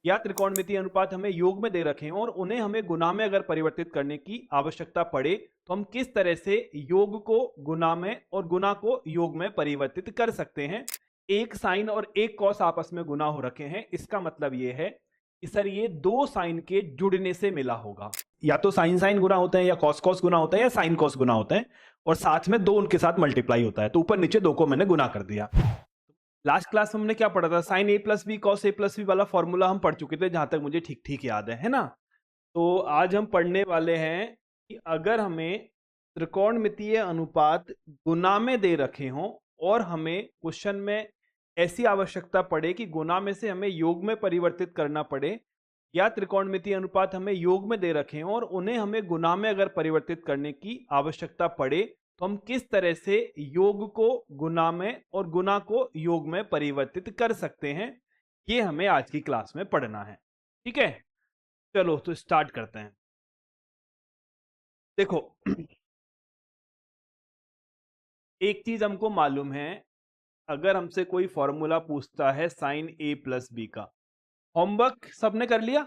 या त्रिकोणमितीय अनुपात हमें योग में दे रखे हों और उन्हें हमें गुना में अगर परिवर्तित करने की आवश्यकता पड़े तो हम किस तरह से योग को गुना में और गुना को योग में परिवर्तित कर सकते हैं। एक साइन और एक कॉस आपस में गुना हो रखे हैं, इसका मतलब ये है कि सर ये दो साइन के जुड़ने से मिला होगा। या तो साइन साइन गुना होता है, या कॉस कॉस गुना होता है, या साइन कॉस गुना होता है, और साथ में दो उनके साथ मल्टीप्लाई होता है, तो ऊपर नीचे दो को मैंने गुना कर दिया। लास्ट क्लास में हमने क्या पढ़ा था, sign A plus B cos A plus B वाला फॉर्मूला हम पढ़ चुके थे, जहां तक मुझे ठीक ठीक याद है ना। तो आज हम पढ़ने वाले हैं कि अगर हमें त्रिकोणमितीय अनुपात गुना में दे रखे हों और हमें क्वेश्चन में ऐसी आवश्यकता पड़े कि गुना में से हमें योग में परिवर्तित करना पड़े, या त्रिकोणमितीय अनुपात हमें योग में दे रखे हों और उन्हें हमें गुना में अगर परिवर्तित करने की आवश्यकता पड़े, तो हम किस तरह से योग को गुना में और गुना को योग में परिवर्तित कर सकते हैं, ये हमें आज की क्लास में पढ़ना है। ठीक है, चलो तो स्टार्ट करते हैं। देखो एक चीज हमको मालूम है, अगर हमसे कोई फॉर्मूला पूछता है साइन ए प्लस बी का, होमवर्क सबने कर लिया?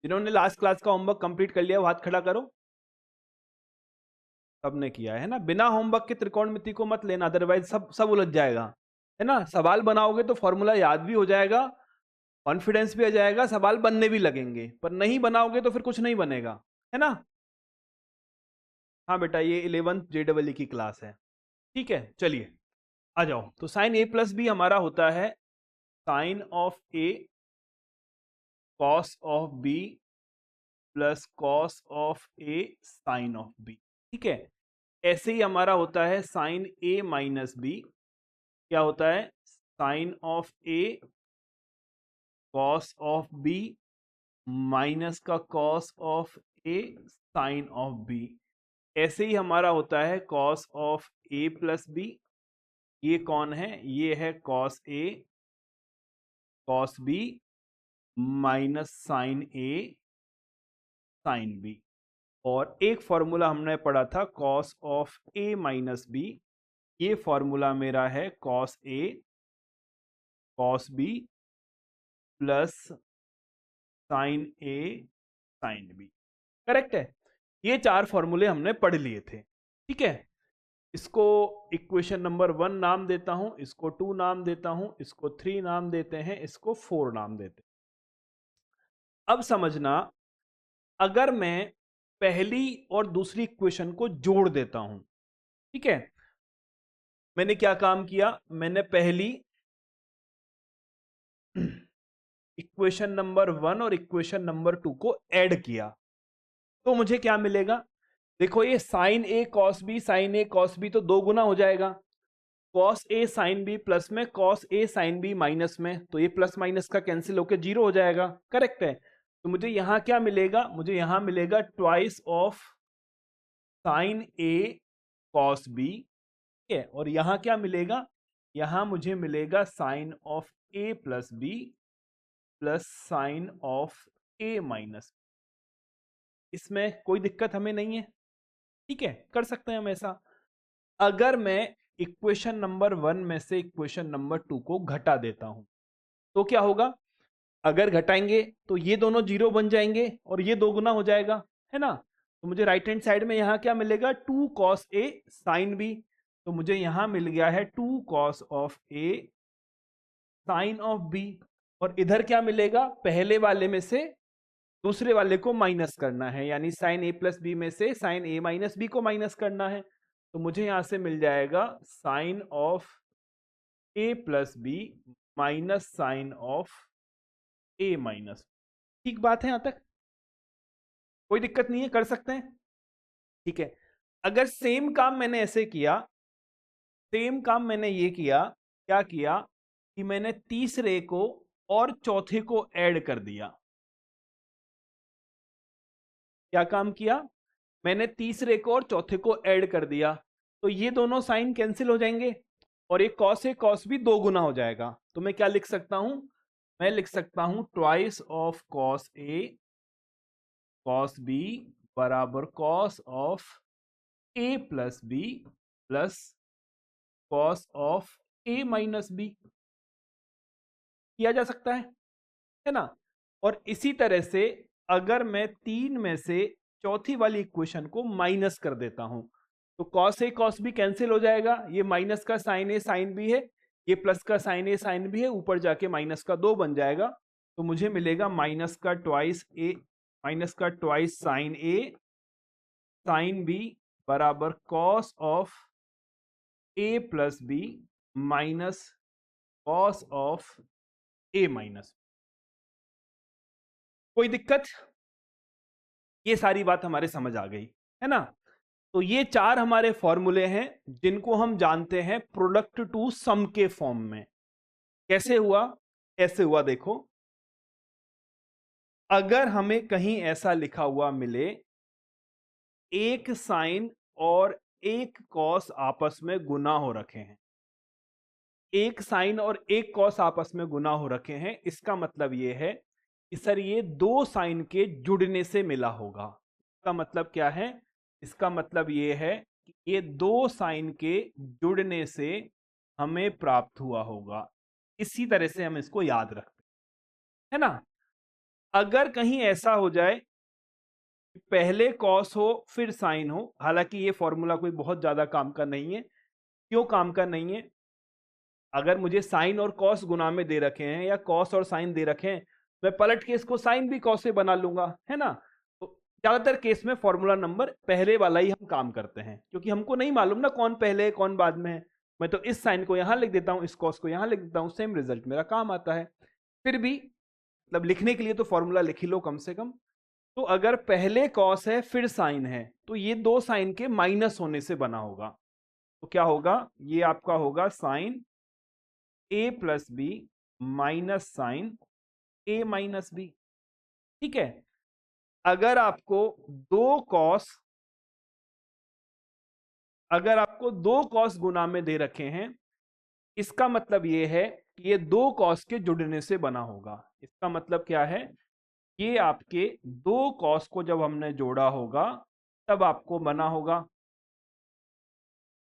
जिन्होंने लास्ट क्लास का होमवर्क कंप्लीट कर लिया वो हाथ खड़ा करो। सबने किया है ना। बिना होमवर्क के त्रिकोणमिति को मत लेना, अदरवाइज सब उलझ जाएगा, है ना। सवाल बनाओगे तो फॉर्मूला याद भी हो जाएगा, कॉन्फिडेंस भी आ जाएगा, सवाल बनने भी लगेंगे, पर नहीं बनाओगे तो फिर कुछ नहीं बनेगा, है ना। हाँ बेटा, ये 11th JEE की क्लास है। ठीक है, चलिए आ जाओ। तो साइन ए प्लस बी हमारा होता है sine of A cos of B plus cos of A sine of B. ठीक है, ऐसे ही हमारा होता है साइन ए माइनस बी, क्या होता है, sine of A cos of B minus का cos of A sine of B. ऐसे ही हमारा होता है cos of A plus B, ये कौन है, ये है cos A cos B minus sine A sine B. और एक फॉर्मूला हमने पढ़ा था cos of A minus B, ये फॉर्मूला मेरा है cos A cos B plus sine A sine B. Correct है, ये चार फॉर्मूले हमने पढ़ लिए थे। ठीक है, इसको इक्वेशन नंबर 1 नाम देता हूं, इसको 2 नाम देता हूं, इसको 3 नाम देते हैं, इसको 4 नाम देते हैं। अब समझना, अगर मैं पहली और दूसरी इक्वेशन को जोड़ देता हूं, ठीक है, मैंने क्या काम किया, मैंने पहली इक्वेशन नंबर 1 और इक्वेशन नंबर 2 को ऐड किया, तो मुझे क्या मिलेगा, देखो ये sign A cos B, sign A cos B तो दो गुना हो जाएगा, cos A sine B plus में cos A sine B minus में, तो ये प्लस माइनस का कैंसिल होकर 0 हो जाएगा। करेक्ट है, तो मुझे यहां क्या मिलेगा, मुझे यहां मिलेगा twice of sine A cos B, ठीक है, और यहां क्या मिलेगा, यहां मुझे मिलेगा sine of A plus B plus sine of A minus. इसमें कोई दिक्कत हमें नहीं है, ठीक है, कर सकते हैं हम ऐसा। अगर मैं इक्वेशन नंबर 1 में से इक्वेशन नंबर 2 को घटा देता हूं तो क्या होगा, अगर घटाएंगे तो ये दोनों 0 बन जाएंगे और ये दो गुना हो जाएगा, है ना। तो मुझे राइट हैंड साइड में यहां क्या मिलेगा, 2 cos ए साइन बी, तो मुझे यहां मिल गया है 2 cos of A sine of B. और इधर क्या मिलेगा, पहले वाले में से दूसरे वाले को माइनस करना है, यानी साइन ए प्लस बी में से साइन ए माइनस बी को माइनस करना है, तो मुझे यहां से मिल जाएगा sine of A plus B minus sine of A minus. ठीक बात है, यहां तक कोई दिक्कत नहीं है, कर सकते हैं। ठीक है, अगर सेम काम मैंने ऐसे किया, सेम काम मैंने ये किया, क्या किया कि मैंने तीसरे को और चौथे को ऐड कर दिया। क्या काम किया, मैंने तीसरे को और चौथे को ऐड कर दिया, तो ये दोनों साइन कैंसिल हो जाएंगे और एक कॉस है, कॉस भी दो गुना हो जाएगा। तो मैं क्या लिख सकता हूं, मैं लिख सकता हूं twice of cos A cos B बराबर cos of A plus B plus cos of A minus B. किया जा सकता है ना। और इसी तरह से अगर मैं 3 में से चौथी वाली इक्वेशन को माइनस कर देता हूं तो cos A cos B cancel हो जाएगा, ये माइनस का साइन ए साइन बी है, ये प्लस का साइन ए साइन बी है, ऊपर जाके माइनस का 2 बन जाएगा, तो मुझे मिलेगा माइनस का ट्वाइस ए, माइनस का twice sine A sine B बराबर cos of A plus B minus cos of A minus. कोई दिक्कत? ये सारी बात हमारे समझ आ गई है ना। तो ये 4 हमारे फॉर्मूले हैं जिनको हम जानते हैं प्रोडक्ट टू सम के फॉर्म में। कैसे हुआ? ऐसे हुआ, देखो, अगर हमें कहीं ऐसा लिखा हुआ मिले एक साइन और एक कॉस आपस में गुना हो रखे हैं, एक साइन और एक कॉस आपस में गुना हो रखे हैं, इसका मतलब यह है कि सर ये 2 साइन के जुड़ने से मिला होगा। इसका मतलब क्या है? इसका मतलब यह है कि ये 2 साइन के जुड़ने से हमें प्राप्त हुआ होगा। इसी तरह से हम इसको याद रखते हैं ना। अगर कहीं ऐसा हो जाए कि पहले कॉस हो फिर साइन हो, हालांकि ये फॉर्मूला कोई बहुत ज्यादा काम का नहीं है। क्यों काम का नहीं है? अगर मुझे साइन और कॉस गुना में दे रखे हैं या कॉस और साइन दे रखे हैं, मैं पलट के इसको साइन भी कॉस से बना लूंगा, है ना। तो ज्यादातर केस में फॉर्मूला नंबर पहले वाला ही हम काम करते हैं, क्योंकि हमको नहीं मालूम ना कौन पहले है कौन बाद में है। मैं तो इस साइन को यहां लिख देता हूं, इस कॉस को यहां लिख देता हूं, सेम रिजल्ट मेरा काम आता है। फिर भी मतलब लिखने के लिए तो फॉर्मूला लिख ही लो कम से कम। तो अगर पहले कॉस है फिर साइन है तो ये 2 साइन के माइनस होने से बना होगा। तो क्या होगा? ये आपका होगा sign A plus B minus sine A minus B. ठीक है। अगर आपको दो कॉस गुना में दे रखे हैं, इसका मतलब यह है कि ये 2 कॉस के जुड़ने से बना होगा। इसका मतलब क्या है? ये आपके 2 कॉस को जब हमने जोड़ा होगा तब आपको बना होगा।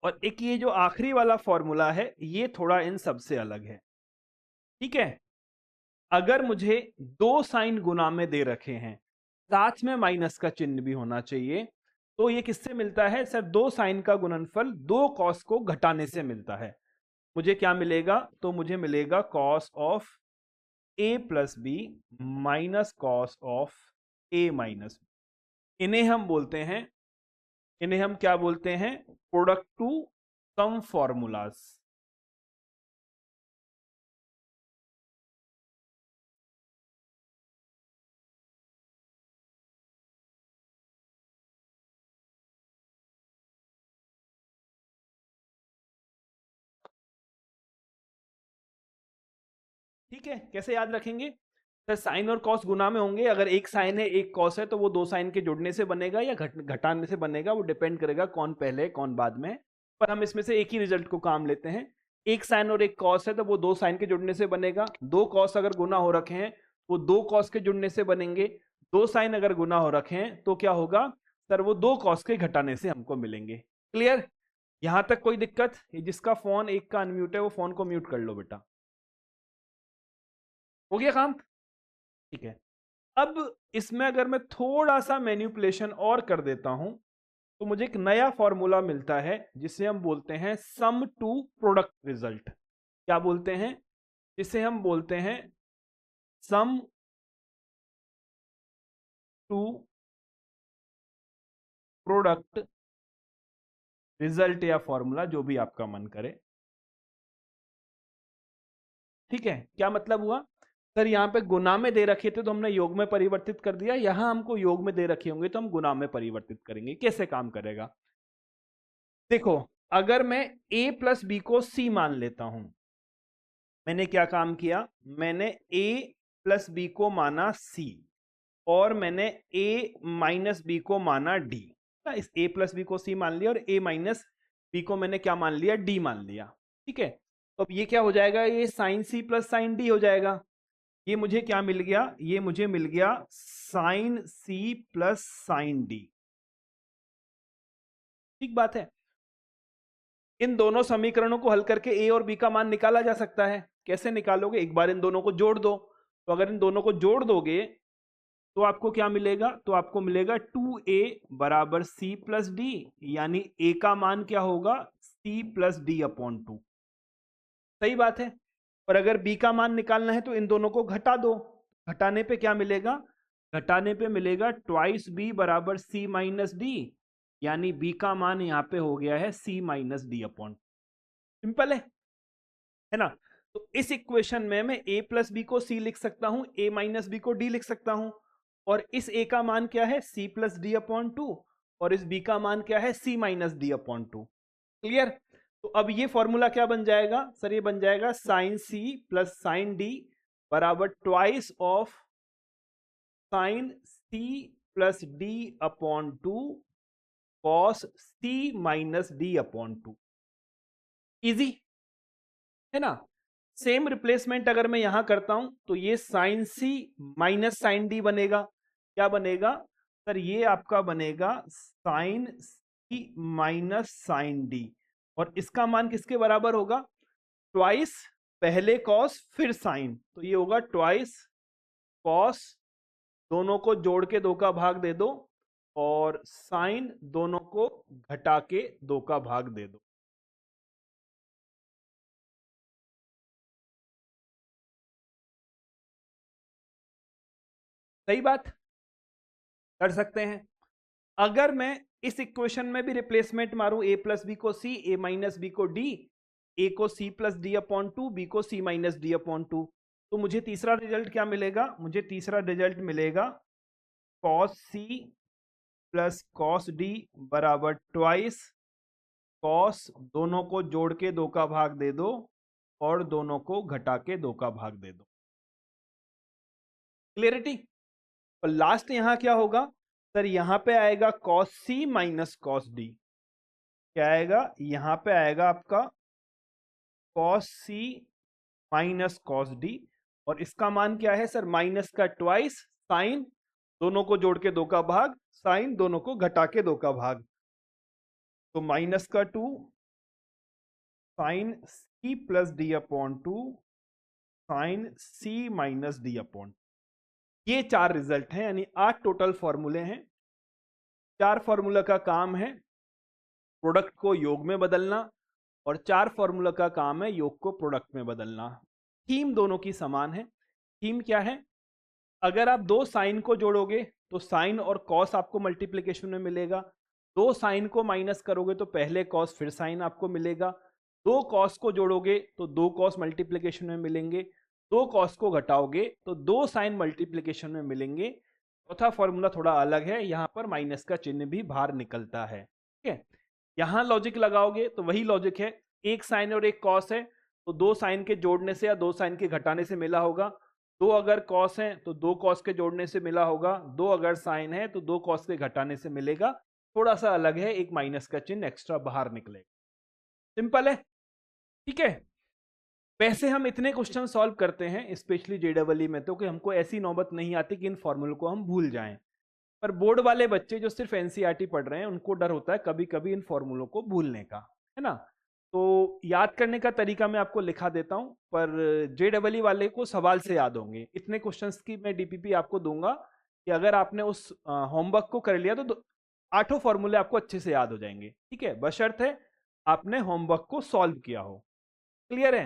और एक ये जो आखिरी वाला फॉर्मूला है ये थोड़ा इन सबसे अलग है। ठीक है। अगर मुझे 2 साइन गुना में दे रखे हैं, साथ में माइनस का चिन्ह भी होना चाहिए, तो ये किससे मिलता है? सर 2 साइन का गुणनफल 2 कॉस को घटाने से मिलता है। मुझे क्या मिलेगा? तो मुझे मिलेगा cos of A plus B minus cos of A minus B. इन्हें हम क्या बोलते हैं? Product to sum formulas. ठीक है। कैसे याद रखेंगे? सर साइन और कॉस गुना में होंगे, अगर एक साइन है एक कॉस है तो वो 2 साइन के जुड़ने से बनेगा या घटाने से बनेगा, वो डिपेंड करेगा कौन पहले कौन बाद में। पर हम इसमें से एक ही रिजल्ट को काम लेते हैं। एक साइन और एक कॉस है तो वो 2 साइन के जुड़ने से बनेगा। 2 कॉस अगर गुना हो रखे हैं वो 2 कॉस के जुड़ने से बनेंगे। 2 साइन अगर गुना हो रखे हैं तो क्या होगा? सर वो 2 कॉस के घटाने से हमको मिलेंगे। क्लियर? यहां तक कोई दिक्कत? जिसका फोन एक का अनम्यूट है वो फोन को म्यूट कर लो बेटा। हो गया काम? ठीक है। अब इसमें अगर मैं थोड़ा सा मैनिपुलेशन और कर देता हूं तो मुझे एक नया फॉर्मूला मिलता है जिसे हम बोलते हैं सम टू प्रोडक्ट रिजल्ट। क्या बोलते हैं? जिसे हम बोलते हैं सम टू प्रोडक्ट रिजल्ट, या फॉर्मूला जो भी आपका मन करे। ठीक है। क्या मतलब हुआ? सर यहाँ पे गुना में दे रखे थे तो हमने योग में परिवर्तित कर दिया, यहां हमको योग में दे रखे होंगे तो हम गुना में परिवर्तित करेंगे। कैसे काम करेगा? देखो, अगर मैं a प्लस बी को c मान लेता हूं, मैंने क्या काम किया? मैंने a प्लस बी को माना c और मैंने a माइनस बी को माना d। इस a प्लस बी को c मान लिया और a माइनस बी को मैंने क्या मान लिया? d मान लिया। ठीक है। तो अब ये क्या हो जाएगा? ये sine c plus sine d हो जाएगा। ये मुझे क्या मिल गया? ये मुझे मिल गया sine c plus sine d। ठीक बात है। इन दोनों समीकरणों को हल करके a और b का मान निकाला जा सकता है। कैसे निकालोगे? एक बार इन दोनों को जोड़ दो तो अगर इन दोनों को जोड़ दोगे तो आपको क्या मिलेगा, तो आपको मिलेगा 2a बराबर c प्लस डी, यानी a का मान क्या होगा, c प्लस डी अपॉन 2। सही बात है। और अगर b का मान निकालना है तो इन दोनों को घटा दो, घटाने पे क्या मिलेगा, घटाने पे मिलेगा ट्वाइस b बराबर c माइनस डी, यानी b का मान यहाँ पे हो गया है c minus D upon. Simple है ना। तो इस इक्वेशन में मैं a प्लस बी को c लिख सकता हूं, a माइनस बी को d लिख सकता हूं, और इस a का मान क्या है, c प्लस डी अपॉन 2, और इस b का मान क्या है, c minus D upon 2। Clear. तो अब ये फॉर्मूला क्या बन जाएगा सर, ये बन जाएगा sine c plus sine d बराबर twice of sine c plus D upon 2 cos c minus D upon 2। Easy है ना। सेम रिप्लेसमेंट अगर मैं यहां करता हूं तो ये साइन सी माइनस साइन डी बनेगा। क्या बनेगा सर, ये आपका बनेगा साइन सी माइनस साइन डी, और इसका मान किसके बराबर होगा, ट्वाइस पहले कॉस फिर साइन, तो ये होगा ट्वाइस कॉस, दोनों को जोड़ के 2 का भाग दे दो, और साइन दोनों को घटा के 2 का भाग दे दो। सही बात, कर सकते हैं। अगर मैं इस इक्वेशन में भी रिप्लेसमेंट मारूं, a प्लस बी को c, a माइनस बी को d, a को c plus D upon 2, b को c माइनस डी अपॉन 2, तो मुझे तीसरा रिजल्ट क्या मिलेगा, मुझे तीसरा रिजल्ट मिलेगा cos c plus cos d बराबर ट्वाइस cos, दोनों को जोड़ के 2 का भाग दे दो, और दोनों को घटा के 2 का भाग दे दो। क्लियरिटी। और लास्ट यहां क्या होगा सर, यहां पे आएगा cos c minus cos d, क्या आएगा, यहां पे आएगा आपका cos c minus cos d, और इसका मान क्या है सर, माइनस का ट्वाइस साइन, दोनों को जोड़ के 2 का भाग, साइन दोनों को घटा के 2 का भाग, तो माइनस का 2 sine c plus D upon 2 sine c minus D upon. ये 4 रिजल्ट हैं, यानी 8 टोटल फॉर्मूले हैं। 4 फॉर्मूला का काम है प्रोडक्ट को योग में बदलना, और 4 फॉर्मूला का काम है योग को प्रोडक्ट में बदलना। थीम दोनों की समान है। थीम क्या है, अगर आप 2 साइन को जोड़ोगे तो साइन और कॉस आपको मल्टीप्लीकेशन में मिलेगा, 2 साइन को माइनस करोगे तो पहले कॉस फिर साइन आपको मिलेगा, 2 कॉस को जोड़ोगे तो 2 कॉस मल्टीप्लीकेशन में मिलेंगे, 2 कॉस को घटाओगे तो 2 साइन मल्टीप्लीकेशन में मिलेंगे। चौथा फॉर्मूला थोड़ा अलग है, यहां पर माइनस का चिन्ह भी बाहर निकलता है। ठीक है, यहां लॉजिक लगाओगे तो वही लॉजिक है, एक साइन और एक कॉस है तो 2 साइन के जोड़ने से या 2 साइन के घटाने से मिला होगा, 2 अगर कॉस है तो 2 कॉस के जोड़ने से मिला होगा, 2 अगर साइन है तो 2 कॉस के घटाने से मिलेगा। थोड़ा सा अलग है, एक माइनस का चिन्ह एक्स्ट्रा बाहर निकलेगा। सिंपल है। ठीक है, वैसे हम इतने क्वेश्चन सॉल्व करते हैं स्पेशली जेडबलई में, तो कि हमको ऐसी नौबत नहीं आती कि इन फॉर्मूलों को हम भूल जाएं। पर बोर्ड वाले बच्चे जो सिर्फ एनसीईआरटी पढ़ रहे हैं उनको डर होता है कभी कभी इन फॉर्मूलों को भूलने का, है ना। तो याद करने का तरीका मैं आपको लिखा देता हूं, पर जेडबलई वाले को सवाल से याद होंगे। इतने क्वेश्चंस की मैं डीपीपी आपको दूंगा कि अगर आपने उस होमवर्क को कर लिया तो 8 फॉर्मूले आपको अच्छे से याद हो जाएंगे। ठीक है, बशर्ते आपने होमवर्क को सॉल्व किया हो। क्लियर है।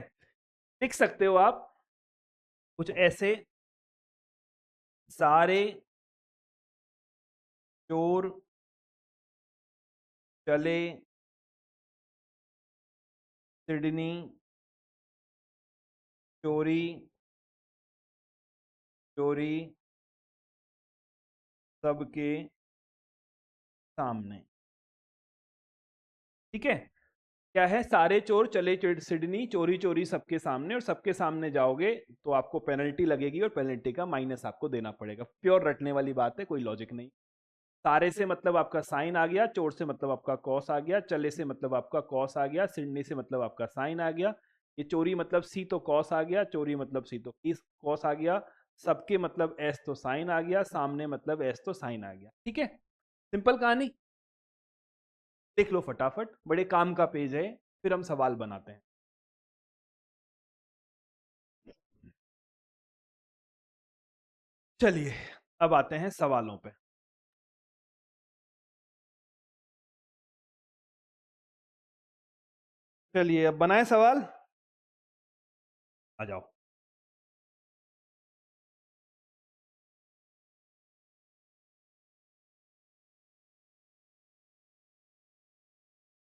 लिख सकते हो आप कुछ ऐसे, सारे चोर चले सिडनी चोरी चोरी सबके सामने। ठीक है, क्या है, सारे चोर चले सिडनी चोरी चोरी सबके सामने, और सबके सामने जाओगे तो आपको पेनल्टी लगेगी और पेनल्टी का माइनस आपको देना पड़ेगा। प्योर रटने वाली बात है, कोई लॉजिक नहीं। सारे से मतलब आपका साइन आ गया, चोर से मतलब आपका कॉस आ गया, चले से मतलब आपका कॉस आ गया, सिडनी से मतलब आपका साइन आ गया, ये चोरी मतलब सी तो कॉस आ गया, चोरी मतलब सी तो कॉस आ गया, सबके मतलब एस तो साइन आ गया, सामने मतलब एस तो साइन आ गया। ठीक है, सिंपल कहानी। देख लो फटाफट, बड़े काम का पेज है, फिर हम सवाल बनाते हैं। चलिए अब आते हैं सवालों पे। चलिए अब बनाए सवाल, आ जाओ।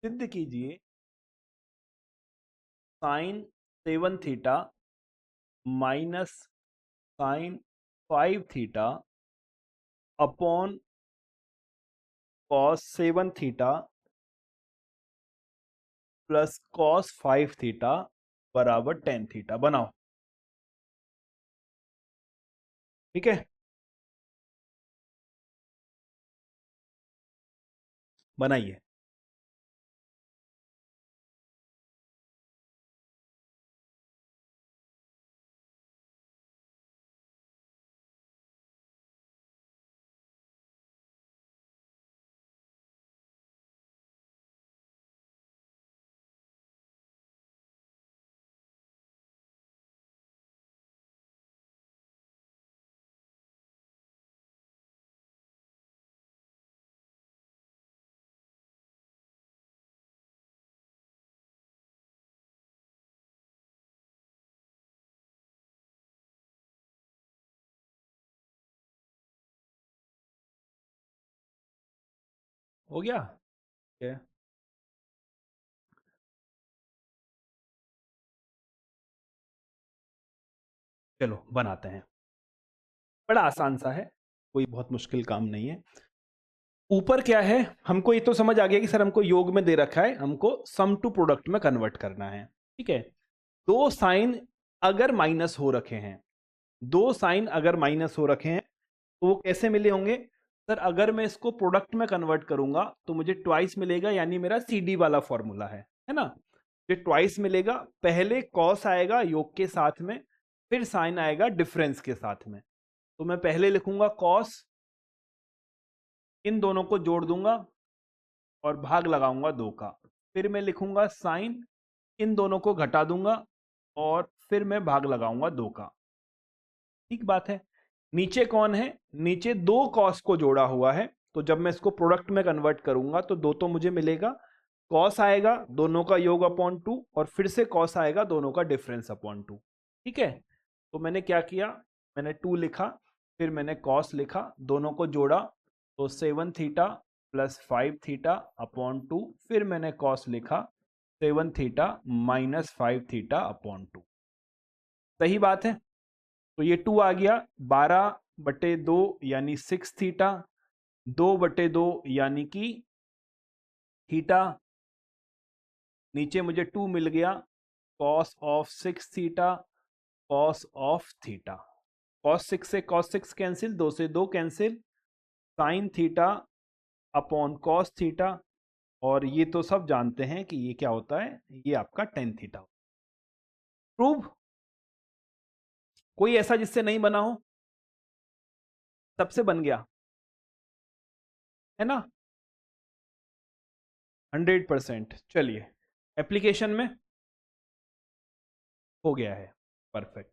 सिद्ध कीजिए sine 7 theta minus sine 5 theta upon cos 7 theta plus cos 5 theta बराबर 10 थीटा। बनाओ। ठीक है, बनाइए। हो गया। ठीक है, चलो बनाते हैं। बड़ा आसान सा है, कोई बहुत मुश्किल काम नहीं है। ऊपर क्या है, हमको ये तो समझ आ गया कि सर हमको योग में दे रखा है, हमको सम टू प्रोडक्ट में कन्वर्ट करना है। ठीक है, दो साइन अगर माइनस हो रखे हैं, दो साइन अगर माइनस हो रखे हैं तो वो कैसे मिले होंगे? सर अगर मैं इसको प्रोडक्ट में कन्वर्ट करूंगा तो मुझे ट्वाइस मिलेगा, यानी मेरा सीडी वाला फॉर्मूला है ना। ये ट्वाइस मिलेगा, पहले कॉस आएगा योग के साथ में, फिर साइन आएगा डिफरेंस के साथ में। तो मैं पहले लिखूंगा कॉस, इन दोनों को जोड़ दूंगा और भाग लगाऊंगा 2 का। फिर मैं लिखूंगा साइन, इन दोनों को घटा दूंगा और फिर मैं भाग लगाऊंगा 2 का। ठीक बात है। नीचे कौन है? नीचे दो कॉस को जोड़ा हुआ है, तो जब मैं इसको प्रोडक्ट में कन्वर्ट करूंगा तो दो तो मुझे मिलेगा, कॉस आएगा दोनों का योग अपॉन 2 और फिर से कॉस आएगा दोनों का डिफरेंस अपॉन 2। ठीक है, तो मैंने क्या किया, मैंने 2 लिखा, फिर मैंने कॉस लिखा, दोनों को जोड़ा तो 7 थीटा प्लस 5 थीटा अपॉन 2, फिर मैंने कॉस लिखा 7 थीटा माइनस 5 थीटा अपॉन 2। सही बात है। तो ये 2 आ गया, 12/2 यानी 6 थीटा, 2/2 यानी कि थीटा, नीचे मुझे 2 मिल गया, cos of 6 theta, cos of theta. Cos 6 से कॉस 6 कैंसिल, 2 से 2 cancel, sine theta upon cos theta, और ये तो सब जानते हैं कि ये क्या होता है, ये आपका टेन थीटा। प्रूव। कोई ऐसा जिससे नहीं बना हो? सबसे बन गया है ना, 100%। चलिए एप्लीकेशन में हो गया है, परफेक्ट।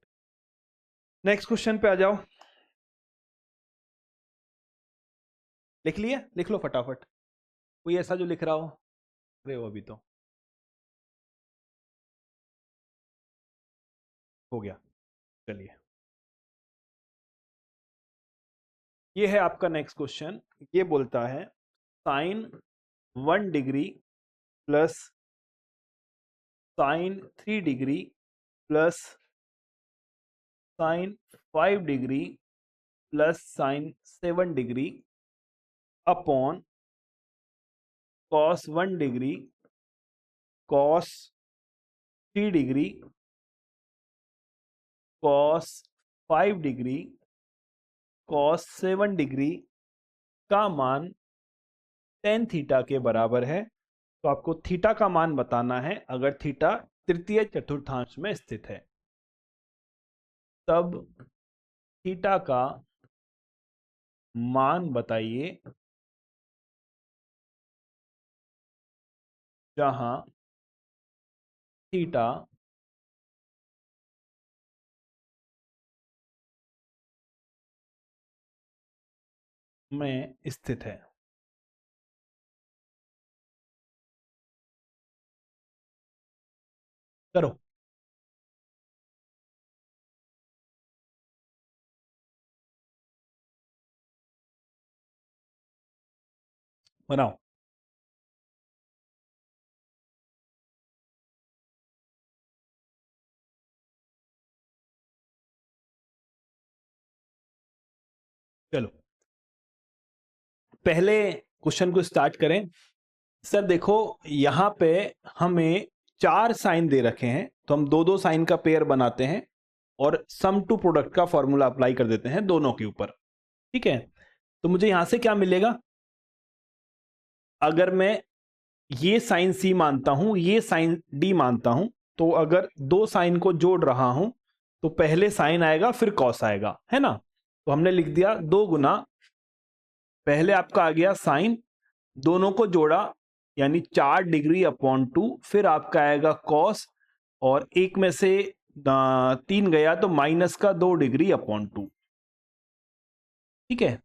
नेक्स्ट क्वेश्चन पे आ जाओ। लिख लिए? लिख लो फटाफट, कोई ऐसा जो लिख रहा हो। अरे वो अभी तो हो गया। चलिए, ये है आपका नेक्स्ट क्वेश्चन। ये बोलता है sine 1 degree plus sine 3 degree plus sine 5 degree plus sine 7 degree upon cos 1 degree, cos 3 degree, cos 5 degree, cos 7 degree का मान 10 थीटा के बराबर है। तो आपको थीटा का मान बताना है, अगर थीटा तृतीय चतुर्थांश में स्थित है तब थीटा का मान बताइए जहां थीटा में स्थित है। करो, बनाओ। चलो पहले क्वेश्चन को स्टार्ट करें। सर देखो यहां पे हमें 4 साइन दे रखे हैं, तो हम दो दो साइन का पेयर बनाते हैं और सम टू प्रोडक्ट का फॉर्मूला अप्लाई कर देते हैं दोनों के ऊपर। ठीक है, तो मुझे यहां से क्या मिलेगा, अगर मैं ये साइन सी मानता हूं, ये साइन डी मानता हूं, तो अगर दो साइन को जोड़ रहा हूं तो पहले साइन आएगा फिर कॉस आएगा, है ना। तो हमने लिख दिया 2 गुना, पहले आपका आ गया साइन, दोनों को जोड़ा यानी 4 डिग्री अपॉन 2, फिर आपका आएगा कॉस, और एक में से 3 गया तो माइनस का 2 डिग्री अपॉन 2। ठीक है,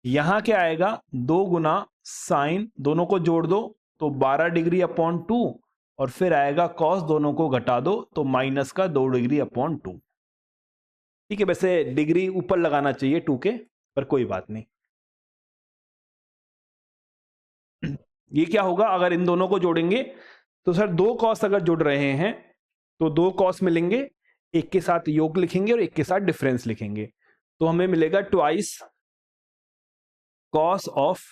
यहां क्या आएगा, 2 गुना साइन, दोनों को जोड़ दो तो 12 डिग्री अपॉन 2, और फिर आएगा कॉस, दोनों को घटा दो तो माइनस का 2 डिग्री अपॉन 2। ठीक है, वैसे डिग्री ऊपर लगाना चाहिए 2 के, पर कोई बात नहीं। ये क्या होगा, अगर इन दोनों को जोड़ेंगे तो सर 2 कॉस अगर जुड़ रहे हैं तो 2 कॉस मिलेंगे, एक के साथ योग लिखेंगे और एक के साथ डिफरेंस लिखेंगे, तो हमें मिलेगा ट्वाइस कॉस ऑफ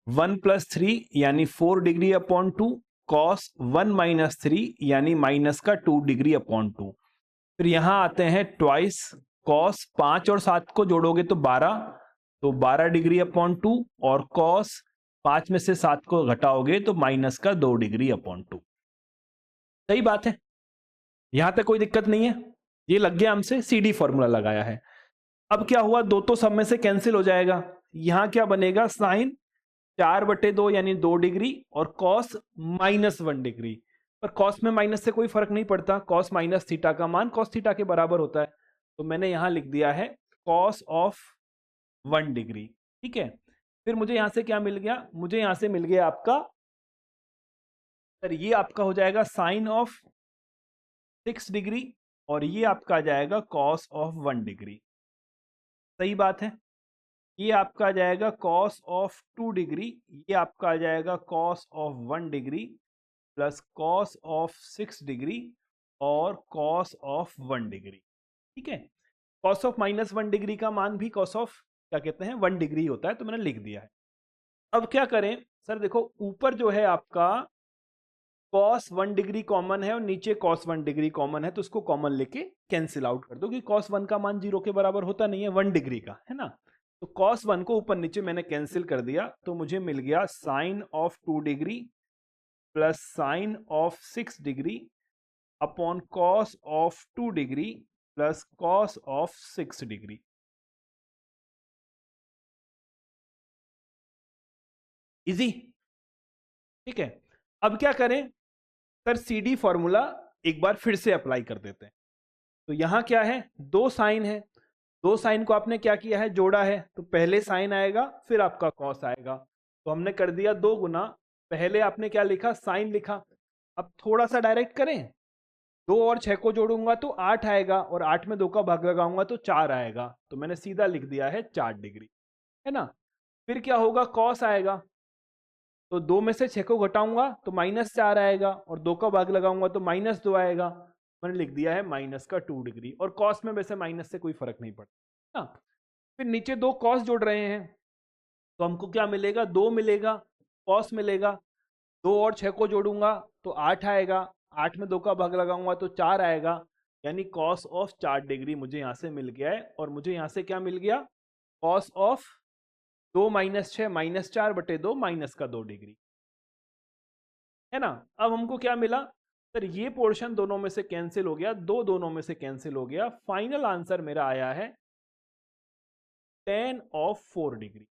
1 प्लस 3 यानी 4 डिग्री अपॉन 2, कॉस 1 माइनस 3 यानी माइनस का 2 डिग्री अपॉन 2। फिर यहां आते हैं ट्वाइस कॉस, 5 और 7 को जोड़ोगे तो 12, तो 12 डिग्री अपॉन 2, और कॉस 5 में से 7 को घटाओगे तो माइनस का 2 डिग्री अपॉन 2। सही बात है, यहां तक कोई दिक्कत नहीं है। ये लग गया, हमसे सीडी फॉर्मूला लगाया है। अब क्या हुआ, दो तो सब में से कैंसिल हो जाएगा, यहां क्या बनेगा, साइन 4/2 यानी 2 डिग्री, और कॉस -1 डिग्री। पर कॉस में माइनस से कोई फर्क नहीं पड़ता, कॉस माइनस थीटा का मान कॉस थीटा के बराबर होता है, तो मैंने यहां लिख दिया है कॉस ऑफ 1 डिग्री। ठीक है, फिर मुझे यहां से क्या मिल गया, मुझे यहां से मिल गया आपका, सर ये आपका हो जाएगा साइन ऑफ 6 डिग्री, और ये आपका आ जाएगा कॉस ऑफ 1 डिग्री। सही बात है, ये आपका आ जाएगा कॉस ऑफ 2 डिग्री, ये आपका आ जाएगा cos of 1 degree, plus cos of 6 degree और कॉस ऑफ 1 डिग्री। ठीक है, कॉस ऑफ -1 डिग्री का मान भी कॉस ऑफ क्या कहते हैं 1 डिग्री होता है, तो मैंने लिख दिया है। अब क्या करें, सर देखो ऊपर जो है आपका cos 1 डिग्री कॉमन है और नीचे cos 1 डिग्री कॉमन है, तो उसको कॉमन लेके कैंसिल आउट कर दो, क्योंकि cos 1 का मान 0 के बराबर होता नहीं है 1 डिग्री का, है ना। तो cos 1 को ऊपर नीचे मैंने कैंसिल कर दिया, तो मुझे मिल गया sine of 2 degree plus sine of 6 degree upon cos of 2 degree plus cos of 6 degree. Easy. ठीक है, अब क्या करें, सर सीडी फॉर्मूला एक बार फिर से अप्लाई कर देते हैं। तो यहां क्या है, 2 साइन है, 2 साइन को आपने क्या किया है, जोड़ा है, तो पहले साइन आएगा फिर आपका कॉस आएगा, तो हमने कर दिया 2 गुना, पहले आपने क्या लिखा, साइन लिखा। अब थोड़ा सा डायरेक्ट करें, 2 और 6 को जोड़ूंगा तो 8 आएगा, और 8 में 2 का भाग लगाऊंगा तो 4 आएगा, तो मैंने सीधा लिख दिया है 4 डिग्री, है ना। फिर क्या होगा, कॉस आएगा, तो 2 में से 6 को घटाऊंगा तो -4 आएगा, और 2 का भाग लगाऊंगा तो -2 आएगा, मैंने लिख दिया है माइनस का 2 डिग्री, और कॉस में वैसे माइनस से कोई फर्क नहीं पड़ता ना। फिर नीचे 2 कॉस जोड़ रहे हैं, तो हमको क्या मिलेगा, 2 मिलेगा, कॉस मिलेगा, 2 और 6 को जोड़ूंगा तो 8 आएगा, 8 में 2 का भाग लगाऊंगा तो 4 आएगा, यानी कॉस ऑफ 4 डिग्री मुझे यहाँ से मिल गया है। और मुझे यहाँ से क्या मिल गया, कॉस ऑफ 2 माइनस 6 -4/2 माइनस का 2 डिग्री, है ना। अब हमको क्या मिला, सर ये पोर्शन दोनों में से कैंसिल हो गया, दो दोनों में से कैंसिल हो गया, फाइनल आंसर मेरा आया है tan ऑफ 4 डिग्री,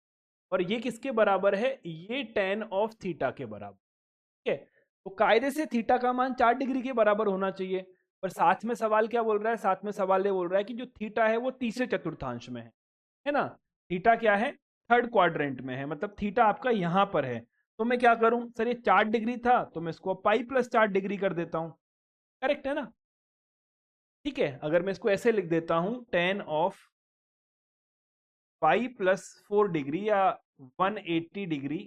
और ये किसके बराबर है, ये tan ऑफ थीटा के बराबर। ठीक है, तो कायदे से थीटा का मान 4 डिग्री के बराबर होना चाहिए, पर साथ में सवाल क्या बोल रहा है, साथ में सवाल ये बोल रहा है कि जो थीटा है वो तीसरे चतुर्थांश में है ना। थीटा क्या है, थर्ड क्वाड्रेंट में है, मतलब थीटा आपका यहां पर है। तो मैं क्या करूं सर, ये 4 डिग्री था तो मैं इसको पाई प्लस 4 डिग्री कर देता हूं। करेक्ट है ना? ठीक है, अगर मैं इसको ऐसे लिख देता हूं, tan of pi plus 4 degree या 180 डिग्री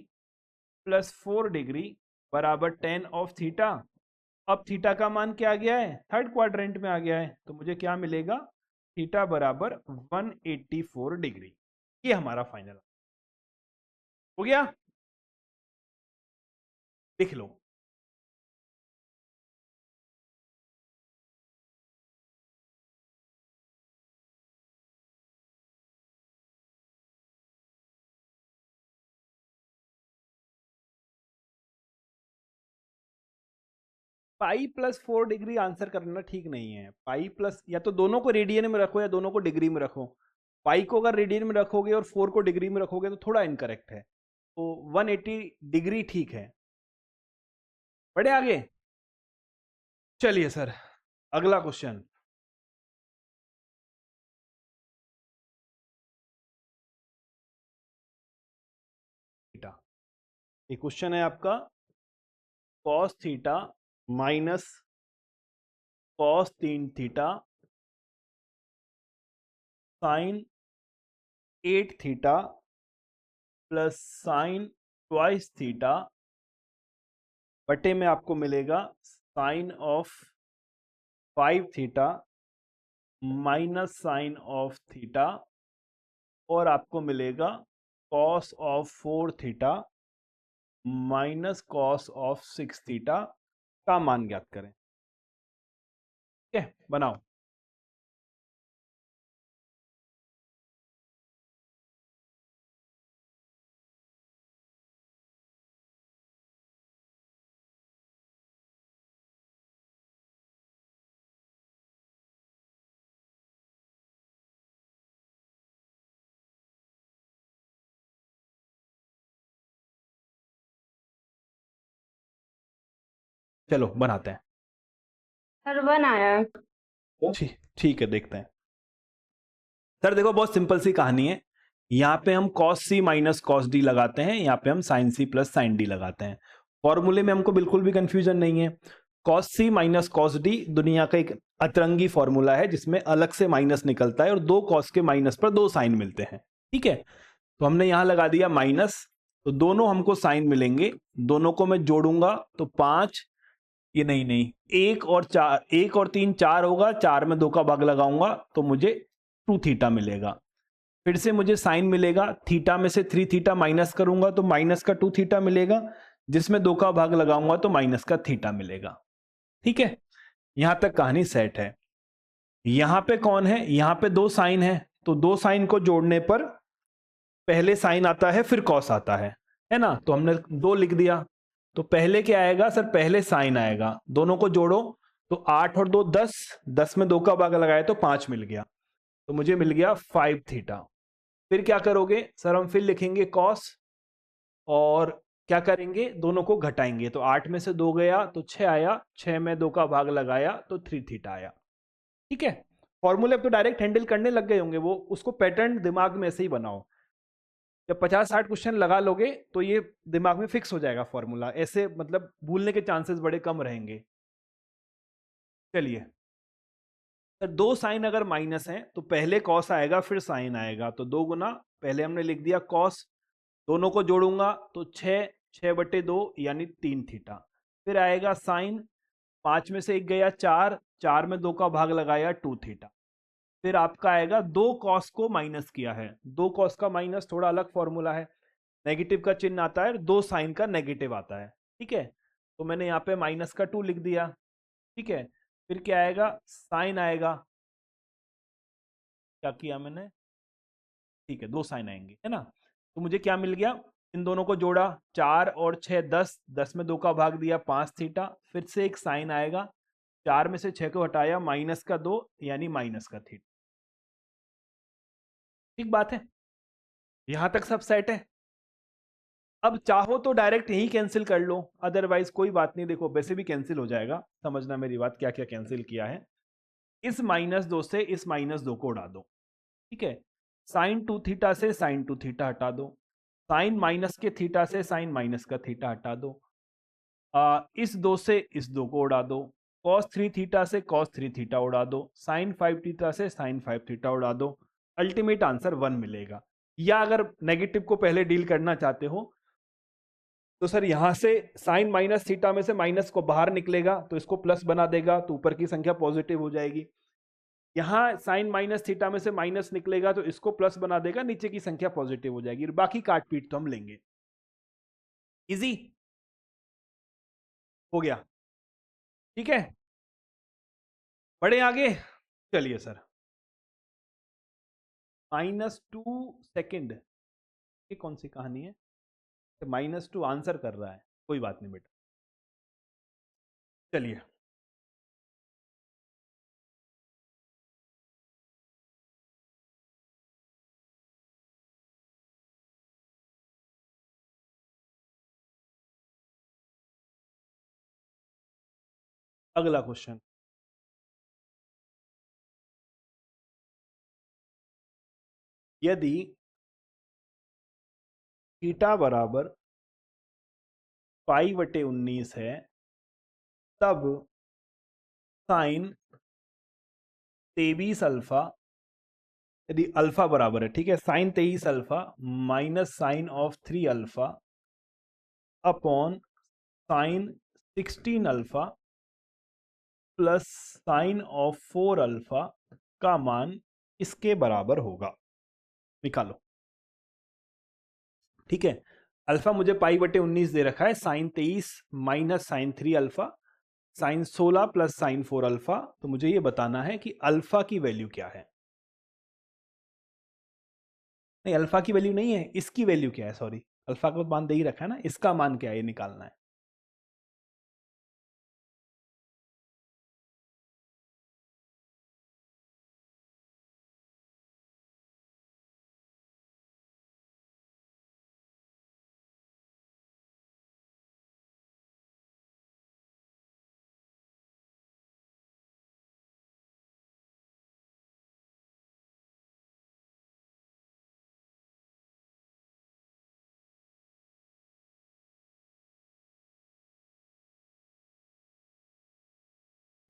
प्लस 4 डिग्री बराबर tan ऑफ थीटा। अब थीटा का मान क्या आ गया है, थर्ड क्वाड्रेंट में आ गया है, तो मुझे क्या मिलेगा, थीटा बराबर 184 डिग्री। ये हमारा फाइनल हो गया, लिख लो। पाई प्लस 4 डिग्री आंसर करना ठीक नहीं है। पाई प्लस, या तो दोनों को रेडियन में रखो या दोनों को डिग्री में रखो। पाई को अगर रेडियन में रखोगे और 4 को डिग्री में रखोगे तो थोड़ा इनकरेक्ट है। तो 180 डिग्री ठीक है। बढ़े आगे, चलिए सर अगला क्वेश्चन। ये क्वेश्चन है आपका, cos theta minus cos 3 theta sine 8 theta plus sine twice theta बटे में आपको मिलेगा sine of 5 theta minus sine of theta, और आपको मिलेगा cos of 4 theta minus cos of 6 theta का मान ज्ञात करें। ठीक है, बनाओ। चलो बनाते हैं। सर 1 आया है। ठीक है, देखते हैं। सर देखो, बहुत सिंपल सी कहानी है। यहाँ पे हम cos c minus cos D लगाते हैं, यहाँ पे हम sin c plus sign D लगाते हैं। फॉर्मूले में हमको बिल्कुल भी कंफ्यूजन नहीं है। cos c minus cos D दुनिया का एक अतरंगी फॉर्मूला है जिसमें अलग से माइनस निकलता है और 2 cos के माइनस पर 2 साइन मिलते हैं। ठीक है, तो हमने यहां लगा दिया माइनस, तो दोनों हमको साइन मिलेंगे। दोनों को मैं जोड़ूंगा तो 5, ये नहीं नहीं, 1 और 4, 1 और 3 4 होगा, 4 में 2 का भाग लगाऊंगा तो मुझे 2 थीटा मिलेगा। फिर से मुझे साइन मिलेगा, थीटा में से 3 थीटा माइनस करूंगा तो माइनस का 2 थीटा मिलेगा, जिसमें 2 का भाग लगाऊंगा तो माइनस का थीटा मिलेगा। ठीक है, यहां तक कहानी सेट है। यहां पे कौन है, यहां पे 2 साइन है, तो 2 साइन को जोड़ने पर पहले साइन आता है फिर कॉस आता है ना? तो हमने 2 लिख दिया। तो पहले क्या आएगा सर, पहले साइन आएगा, दोनों को जोड़ो तो 8 और 2 10, 10 में 2 का भाग लगाए तो 5 मिल गया, तो मुझे मिल गया 5 थीटा। फिर क्या करोगे सर, हम फिर लिखेंगे कॉस, और क्या करेंगे, दोनों को घटाएंगे, तो 8 में से 2 गया तो 6 आया, 6 में 2 का भाग लगाया तो 3 थीटा आया। ठीक है, फॉर्मूले अब तो डायरेक्ट हैंडल करने लग गए होंगे, वो उसको पैटर्न दिमाग में ऐसे ही बनाओ। जब 50-60 क्वेश्चन लगा लोगे तो ये दिमाग में फिक्स हो जाएगा फॉर्मूला, ऐसे मतलब भूलने के चांसेस बड़े कम रहेंगे। चलिए सर, 2 साइन अगर माइनस है तो पहले कॉस आएगा फिर साइन आएगा, तो 2 गुना, पहले हमने लिख दिया कॉस, दोनों को जोड़ूंगा तो 6, 6/2 यानी 3 थीटा। फिर आएगा साइन, 5 में से 1 गया 4, 4 में 2 का भाग लगाया 2 थीटा। फिर आपका आएगा 2 कॉस को माइनस किया है, 2 कॉस का माइनस थोड़ा अलग फॉर्मूला है, नेगेटिव का चिन्ह आता है, 2 साइन का नेगेटिव आता है। ठीक है, तो मैंने यहाँ पे माइनस का 2 लिख दिया। ठीक है, फिर क्या आएगा, साइन आएगा, क्या किया मैंने, ठीक है 2 साइन आएंगे, है ना? तो मुझे क्या मिल गया, इन दोनों को जोड़ा, 4 और 6 10, 10 में 2 का भाग दिया 5 थीटा, फिर से एक साइन आएगा, 4 में से 6 को हटाया, माइनस का 2 यानी माइनस का थीटा। ठीक बात है, यहां तक सब सेट है। अब चाहो तो डायरेक्ट यही कैंसिल कर लो, अदरवाइज कोई बात नहीं, देखो वैसे भी कैंसिल हो जाएगा, समझना मेरी बात, क्या क्या कैंसिल किया है। इस -2 से इस -2 को उड़ा दो। ठीक है, साइन 2 थीटा से साइन 2 थीटा हटा दो, साइन माइनस के थीटा से साइन माइनस का थीटा हटा दो, इस 2 से इस 2 को उड़ा दो, cos 3 थीटा से cos 3 थीटा उड़ा दो, साइन 5 थीटा से साइन 5 थीटा उड़ा दो, अल्टीमेट आंसर 1 मिलेगा। या अगर नेगेटिव को पहले डील करना चाहते हो तो सर यहां से साइन माइनस थीटा में से माइनस को बाहर निकलेगा तो इसको प्लस बना देगा तो ऊपर की संख्या पॉजिटिव हो जाएगी। यहां साइन माइनस थीटा में से माइनस निकलेगा तो इसको प्लस बना देगा, नीचे की संख्या पॉजिटिव हो जाएगी। बाकी काट पीट तो हम लेंगे। इजी हो गया, ठीक है। बढ़े आगे, चलिए सर। -2 सेकेंड, ये कौन सी कहानी है? -2 आंसर कर रहा है, कोई बात नहीं बेटा, चलिए। अगला क्वेश्चन, यदि थीटा बराबर π/19 है तब साइन 23 अल्फा, यदि अल्फा बराबर है, ठीक है, sine 23 alpha minus sine of 3 alpha upon sine 16 alpha plus sine of 4 alpha का मान इसके बराबर होगा, निकालो। ठीक है, अल्फा मुझे π/19 दे रखा है, sine 23 minus sine 3 alpha, sine 16 plus sine 4 alpha, तो मुझे ये बताना है कि अल्फा की वैल्यू क्या है। नहीं, अल्फा की वैल्यू नहीं है, इसकी वैल्यू क्या है, सॉरी, अल्फा का मान दे ही रखा है ना, इसका मान क्या है ये निकालना है।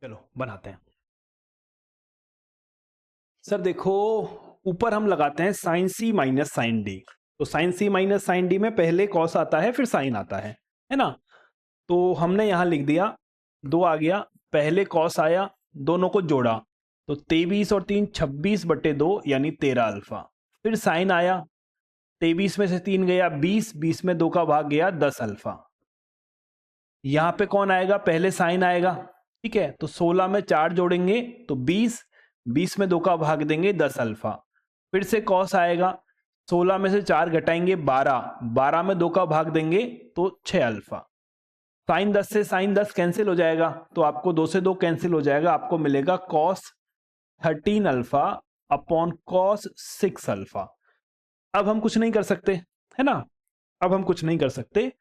चलो बनाते हैं। सर देखो, ऊपर हम लगाते हैं साइन सी माइनस साइन डी, तो साइन सी माइनस साइन डी में पहले कॉस आता है फिर साइन आता है ना। तो हमने यहां लिख दिया 2 आ गया, पहले कॉस आया, दोनों को जोड़ा तो 23 और 3 26/2 यानी 13 अल्फा, फिर साइन आया, 23 में से 3 गया 20, 20 में 2 का भाग गया 10 अल्फा। यहां पे कौन आएगा, पहले साइन आएगा, ठीक है, तो 16 में 4 जोड़ेंगे तो 20, 20 में 2 का भाग देंगे 10 अल्फा, फिर से कॉस आएगा, 16 में से 4 घटाएंगे 12, 12 में 2 का भाग देंगे तो 6 अल्फा। साइन 10 से साइन 10 कैंसिल हो जाएगा तो आपको 2 से 2 कैंसिल हो जाएगा, आपको मिलेगा cos 13 alpha upon cos 6 alpha. अब हम कुछ नहीं कर सकते, है ना, अब हम कुछ नहीं कर सकते,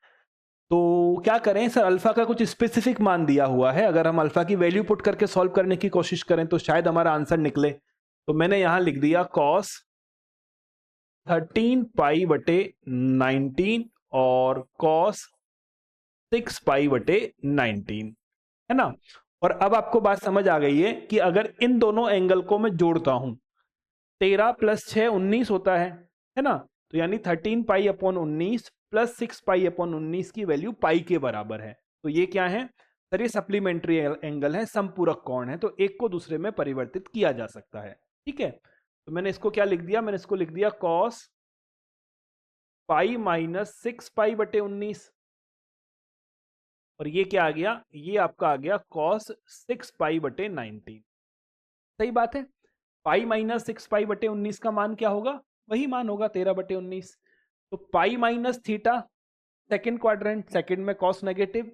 तो क्या करें सर, अल्फा का कुछ स्पेसिफिक मान दिया हुआ है, अगर हम अल्फा की वैल्यू पुट करके सॉल्व करने की कोशिश करें तो शायद हमारा आंसर निकले। तो मैंने यहां लिख दिया कॉस 13π/19 और कॉस 6π/19, है ना। और अब आपको बात समझ आ गई है कि अगर इन दोनों एंगल को मैं जोड़ता हूं, 13 + 6 19 होता है ना, तो यानी 13π/19 प्लस 6π/19 की वैल्यू पाई के बराबर है। तो ये क्या है सर, ये सप्लीमेंट्री एंगल है, समपूरक कोण है, तो एक को दूसरे में परिवर्तित किया जा सकता है। ठीक है, तो मैंने इसको क्या लिख दिया, मैंने इसको लिख दिया cos π - 6π/19, और ये क्या आ गया, ये आपका आ गया cos 6π/19। सही बात है, पाई माइनस 6π/19 का मान क्या होगा, वही मान होगा 13/19। तो pi minus theta, second quadrant, second में कॉस नेगेटिव,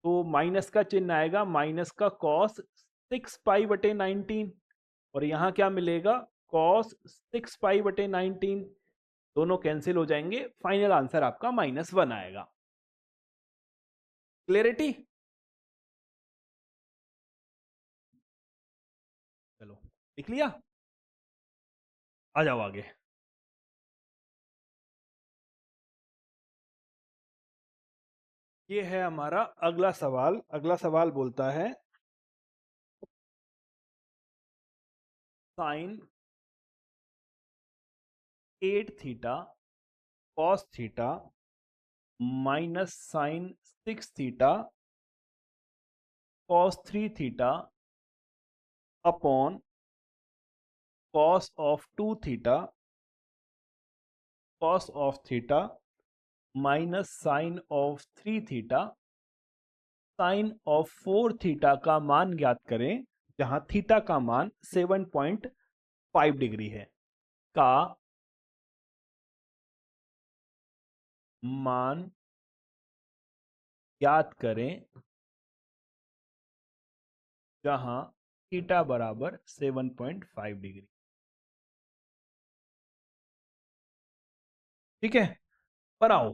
तो माइनस का चिन्ह आएगा, माइनस का कॉस 6π/19, और यहां क्या मिलेगा, कॉस 6π/19, दोनों कैंसिल हो जाएंगे, फाइनल आंसर आपका -1 आएगा। क्लियरिटी, चलो लिख लिया, आ जाओ आगे। ये है हमारा अगला सवाल। अगला सवाल बोलता है sine 8 theta cos theta minus sine 6 theta cos 3 theta upon cos of 2 theta cos of theta minus sine of 3 theta sine of 4 theta का मान ज्ञात करें, जहां थीटा का मान 7.5 डिग्री है, का मान ज्ञात करें जहां थीटा बराबर 7.5 डिग्री। ठीक है, बनाओ।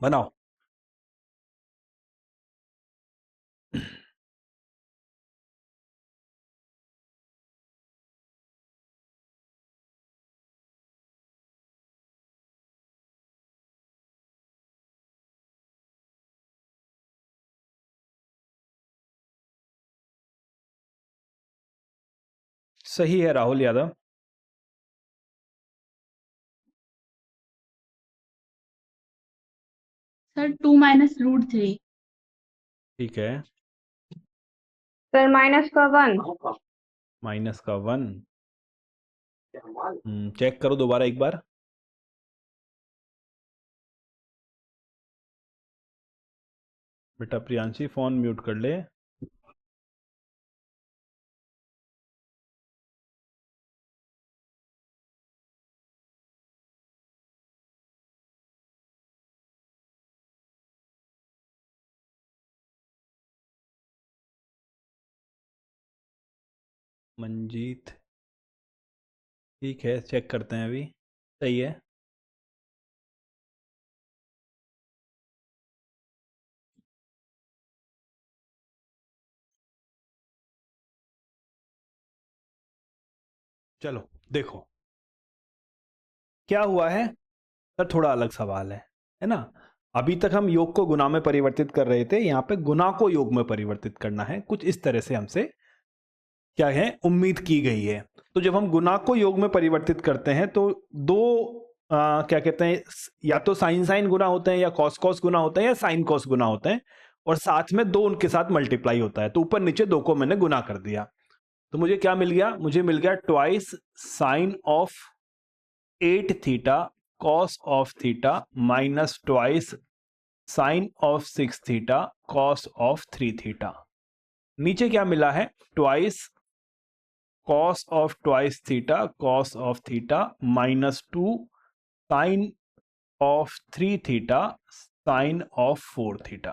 बनाओ। सही है Rahul Yadav. Sir 2 minus root 3। ठीक है, सर माइनस का 1। माइनस का 1। चेक करो दोबारा एक बार। बेटा प्रियांशी फोन म्यूट कर ले। मंजीत, ठीक है, चेक करते हैं अभी। सही है। चलो देखो क्या हुआ है सर, थोड़ा अलग सवाल है ना। अभी तक हम योग को गुना में परिवर्तित कर रहे थे, यहाँ पे गुना को योग में परिवर्तित करना है। कुछ इस तरह से हमसे क्या है उम्मीद की गई है। तो जब हम गुना को योग में परिवर्तित करते हैं तो दो क्या कहते हैं, या तो साइन साइन गुना होते हैं, या कॉस कॉस गुना होते हैं, या साइन कॉस गुना होते हैं, और साथ में दो उनके साथ मल्टीप्लाई होता है। तो ऊपर नीचे दो को मैंने गुना कर दिया, तो मुझे क्या मिल गया? मुझे मिल गया twice sine of 8 theta cos of theta minus twice sine of 6 theta cos of 3 theta. नीचे क्या मिला है? Twice cos of twice theta cos of theta minus 2 sine of 3 theta sine of 4 theta.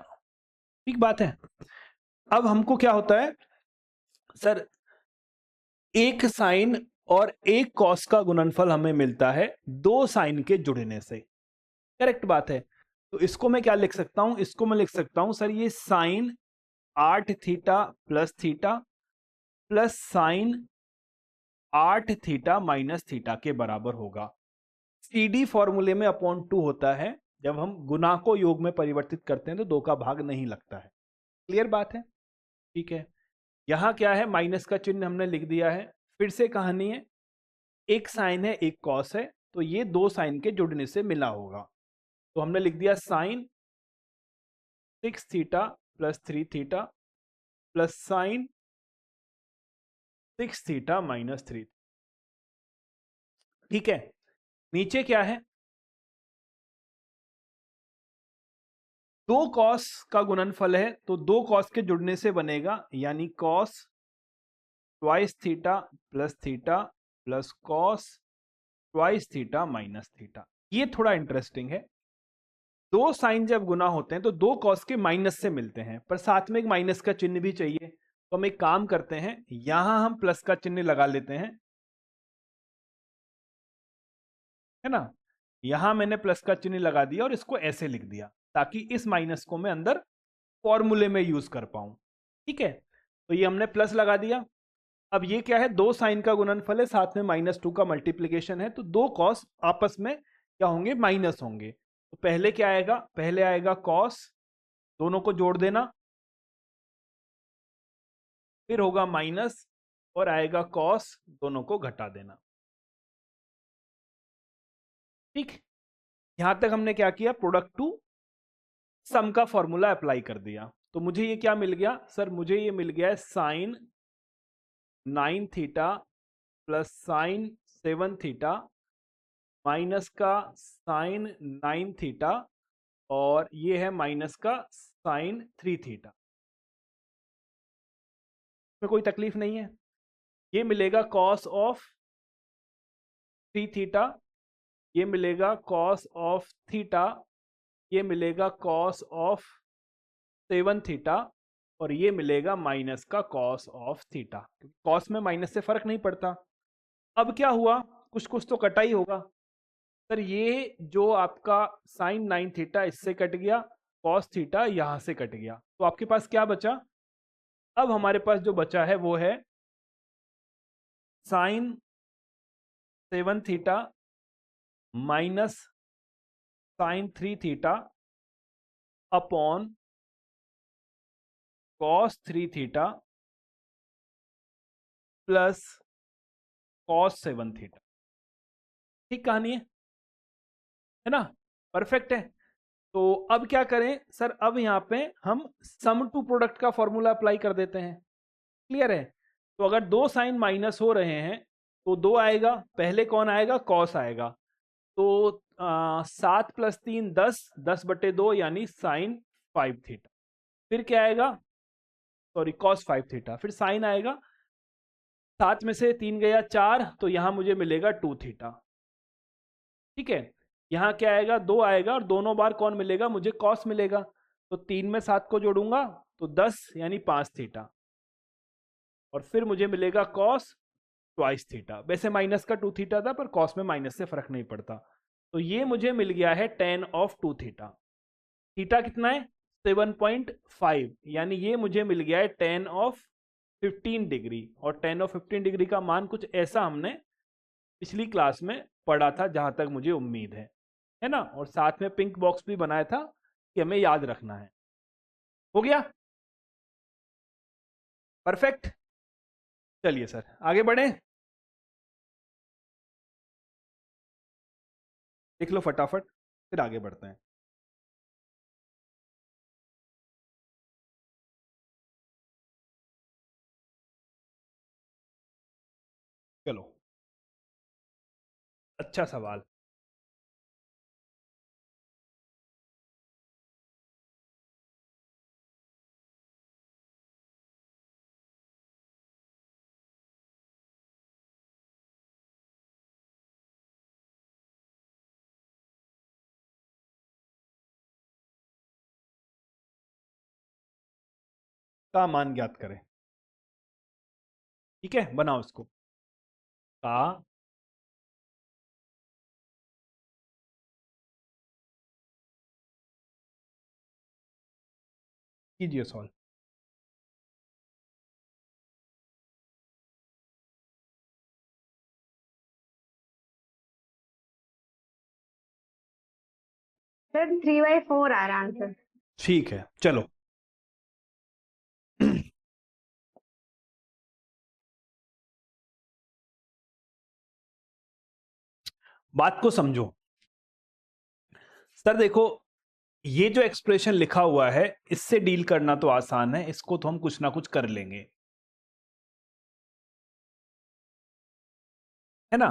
ठीक बात है। अब हमको क्या होता है सर, एक साइन और एक कॉस का गुणनफल हमें मिलता है दो साइन के जुड़ने से। करेक्ट बात है। तो इसको मैं क्या लिख सकता हूं? इसको मैं लिख सकता हूं सर, ये sine 8 theta plus theta plus sine 8 theta minus theta के बराबर होगा। CD फॉर्मूले में अपॉन 2 होता है। जब हम गुना को योग में परिवर्तित करते हैं तो दो का भाग नहीं लगता है। क्लियर बात है? ठीक है। यहां क्या है, माइनस का चिन्ह हमने लिख दिया है। फिर से कहानी है, एक साइन है एक कॉस है, तो ये दो साइन के जुड़ने से मिला होगा। तो हमने लिख दिया sine 6 theta plus 3 theta plus sine 6 theta minus 3। ठीक है। नीचे क्या है? दो कॉस का गुणनफल है, तो दो कॉस के जुड़ने से बनेगा, यानी cos twice theta plus cos twice theta minus theta. ये थोड़ा इंटरेस्टिंग है। दो साइन जब गुना होते हैं तो दो कॉस के माइनस से मिलते हैं, पर साथ में एक माइनस का चिन्ह भी चाहिए। तो हम एक काम करते हैं, यहां हम प्लस का चिन्ह लगा लेते हैं, है ना। यहां मैंने प्लस का चिन्ह लगा दिया और इसको ऐसे लिख दिया ताकि इस माइनस को मैं अंदर फॉर्मूले में यूज कर पाऊं। ठीक है, तो ये हमने प्लस लगा दिया। अब ये क्या है, दो साइन का गुणनफल है, साथ में -2 का मल्टीप्लीकेशन है, तो दो कॉस आपस में क्या होंगे, माइनस होंगे। तो पहले क्या आएगा, पहले आएगा कॉस, दोनों को जोड़ देना, फिर होगा माइनस और आएगा कॉस, दोनों को घटा देना। ठीक, यहां तक हमने क्या किया, प्रोडक्ट टू सम का फॉर्मूला अप्लाई कर दिया। तो मुझे ये क्या मिल गया सर, मुझे ये मिल गया है sine 9 theta plus sine 7 theta minus का साइन 9 थीटा और ये है माइनस का साइन 3 थीटा। इसमें कोई तकलीफ नहीं है। ये मिलेगा कॉस ऑफ 3 थीटा, ये मिलेगा कॉस ऑफ थीटा, ये मिलेगा कॉस ऑफ 7 थीटा और ये मिलेगा माइनस का कॉस ऑफ थीटा। कॉस में माइनस से फर्क नहीं पड़ता। अब क्या हुआ, कुछ कुछ तो कटा ही होगा सर। ये जो आपका साइन 9 थीटा इससे कट गया, कॉस थीटा यहां से कट गया, तो आपके पास क्या बचा, अब हमारे पास जो बचा है वो है sine 7 theta minus sine 3 theta upon cos 3 theta plus cos 7 theta. ठीक कहानी है ना, परफेक्ट है। तो अब क्या करें सर, अब यहां पे हम सम टू प्रोडक्ट का फॉर्मूला अप्लाई कर देते हैं। क्लियर है। तो अगर दो साइन माइनस हो रहे हैं तो दो आएगा, पहले कौन आएगा, कॉस आएगा। तो 7 + 3 10, 10/2 यानी साइन 5 थीटा। फिर क्या आएगा, सॉरी कॉस 5 थीटा, फिर साइन आएगा, 7 में से 3 गया 4, तो यहां मुझे मिलेगा 2 थीटा। ठीक है, यहां क्या आएगा, 2 आएगा और दोनों बार कौन मिलेगा, मुझे कॉस मिलेगा। तो 3 में 7 को जोड़ूंगा तो 10 यानी 5 थीटा और फिर मुझे मिलेगा कॉस ट्वाइस थीटा। वैसे माइनस का 2 थीटा था पर कॉस में माइनस से फर्क नहीं पड़ता। तो ये मुझे मिल गया है tan ऑफ 2 थीटा। थीटा कितना है, 7.5, यानी ये मुझे मिल गया है tan ऑफ 15 डिग्री। और tan ऑफ 15 डिग्री का मान कुछ ऐसा हमने पिछली क्लास में पढ़ा था जहां तक मुझे उम्मीद है ना। और साथ में पिंक बॉक्स भी बनाया था कि हमें याद रखना है। हो गया, परफेक्ट। चलिए सर आगे बढ़े, लिख लो फटाफट फिर आगे बढ़ते हैं। चलो, अच्छा सवाल। का मान ज्ञात करें। ठीक है, बनाओ इसको। का कीजिए सॉल्व। सर 3/4 आ रहा आंसर। ठीक है चलो। बात को समझो सर। देखो, ये जो एक्सप्रेशन लिखा हुआ है इससे डील करना तो आसान है, इसको तो हम कुछ ना कुछ कर लेंगे, है ना।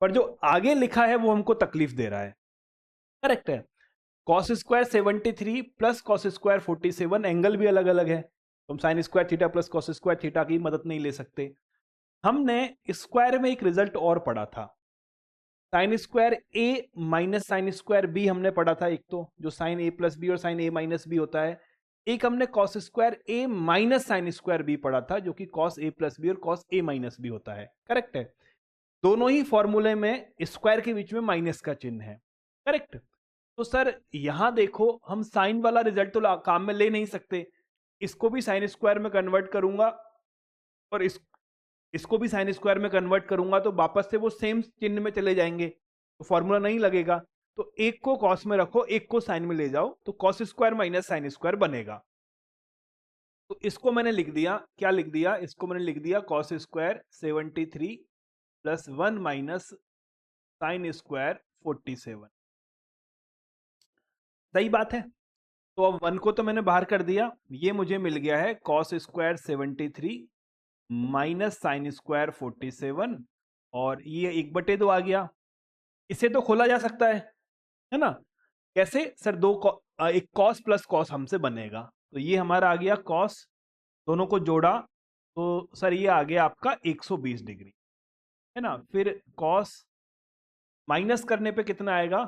पर जो आगे लिखा है वो हमको तकलीफ दे रहा है। करेक्ट है, cos square 73 plus cos square 47, angle भी अलग अलग है, तो हम sine square theta plus cos square theta की मदद नहीं ले सकते। हमने स्क्वायर में एक रिजल्ट और पढ़ा था, साइन स्क्वायर ए माइनस साइन स्क्वायर बी हमने पढ़ा था। एक तो जो साइन ए प्लस बी और साइन ए माइनस बी होता है, एक हमने कॉस स्क्वायर ए माइनस साइन स्क्वायर बी पढ़ा था, जो कि कॉस ए प्लस बी और कॉस ए माइनस बी होता है, करेक्ट है। दोनों ही फॉर्मूले में स्क्वायर के बीच में माइनस का चिन्ह है, करेक्ट। तो सर यहां देखो, हम साइन वाला रिजल्ट तो काम में ले नहीं सकते, इसको भी साइन स्क्वायर में कन्वर्ट करूंगा और इसको भी साइन स्क्वायर में कन्वर्ट करूंगा तो वापस से वो सेम चिन्ह में चले जाएंगे, तो फॉर्मूला नहीं लगेगा। तो एक को कॉस में रखो, एक को साइन में ले जाओ, तो cos square minus sine square बनेगा। तो इसको मैंने लिख दिया, क्या लिख दिया, इसको मैंने लिख दिया cos square 73 plus 1 minus sine square 47। सही बात है। तो अब 1 को तो मैंने बाहर कर दिया, ये मुझे मिल गया है cos square 73 minus sine square 47, और ये 1/2 आ गया। इसे तो खोला जा सकता है ना। कैसे सर, एक कॉस प्लस कॉस हमसे बनेगा, तो ये हमारा आ गया कॉस, दोनों को जोड़ा तो सर ये आ गया आपका 120 डिग्री, है ना। फिर कॉस माइनस करने पे कितना आएगा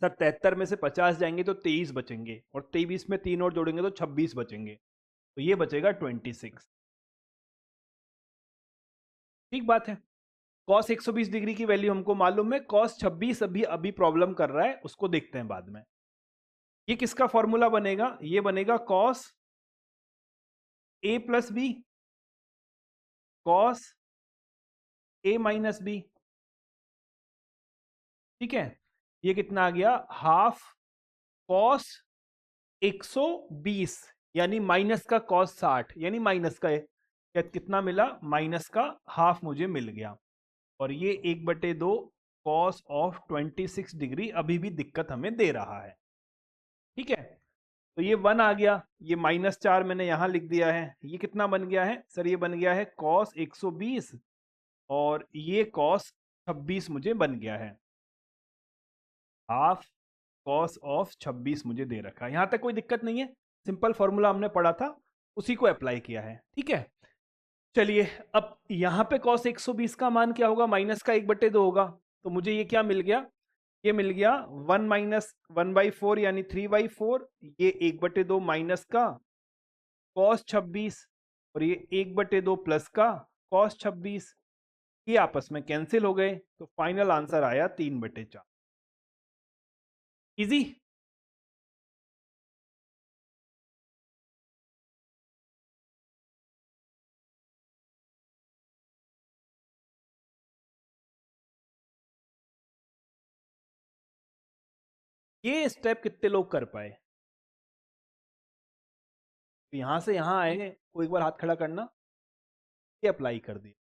सर, 73 में से 50 जाएंगे तो 23 बचेंगे, और 23 में 3 और जोड़ेंगे तो 26 बचेंगे, तो ये बचेगा 26। ठीक बात है। कॉस 120 डिग्री की वैल्यू हमको मालूम है, कॉस 26 अभी अभी प्रॉब्लम कर रहा है, उसको देखते हैं बाद में। ये किसका फॉर्मूला बनेगा, ये बनेगा cos A plus B, cos A minus B. ठीक है, ये कितना आ गया, हाफ कॉस 120 यानी माइनस का कॉस 60, यानी माइनस का कितना मिला, माइनस का हाफ मुझे मिल गया, और ये 1/2 कॉस ऑफ 26 डिग्री अभी भी दिक्कत हमें दे रहा है। ठीक है, तो ये 1 आ गया, ये -4 मैंने यहां लिख दिया है, ये कितना बन गया है सर, ये बन गया है कॉस 120, और ये कॉस 26 मुझे बन गया है, हाफ कॉस ऑफ 26 मुझे दे रखा है। यहां तक कोई दिक्कत नहीं है, सिंपल फॉर्मूला हमने पढ़ा था, उसी को अप्लाई किया है। ठीक है, चलिए अब यहां पे cos 120 का मान क्या होगा, माइनस का 1/2 होगा, तो मुझे ये क्या मिल गया, ये मिल गया 1 माइनस 1/4 यानी 3/4, ये 1/2 माइनस का cos 26, और ये 1/2 प्लस का cos 26, ये आपस में कैंसिल हो गए, तो फाइनल आंसर आया 3/4। इजी। ये स्टेप कितने लोग कर पाए, तो यहां से यहां आए, वो एक बार हाथ खड़ा करना, ये अप्लाई कर दिया,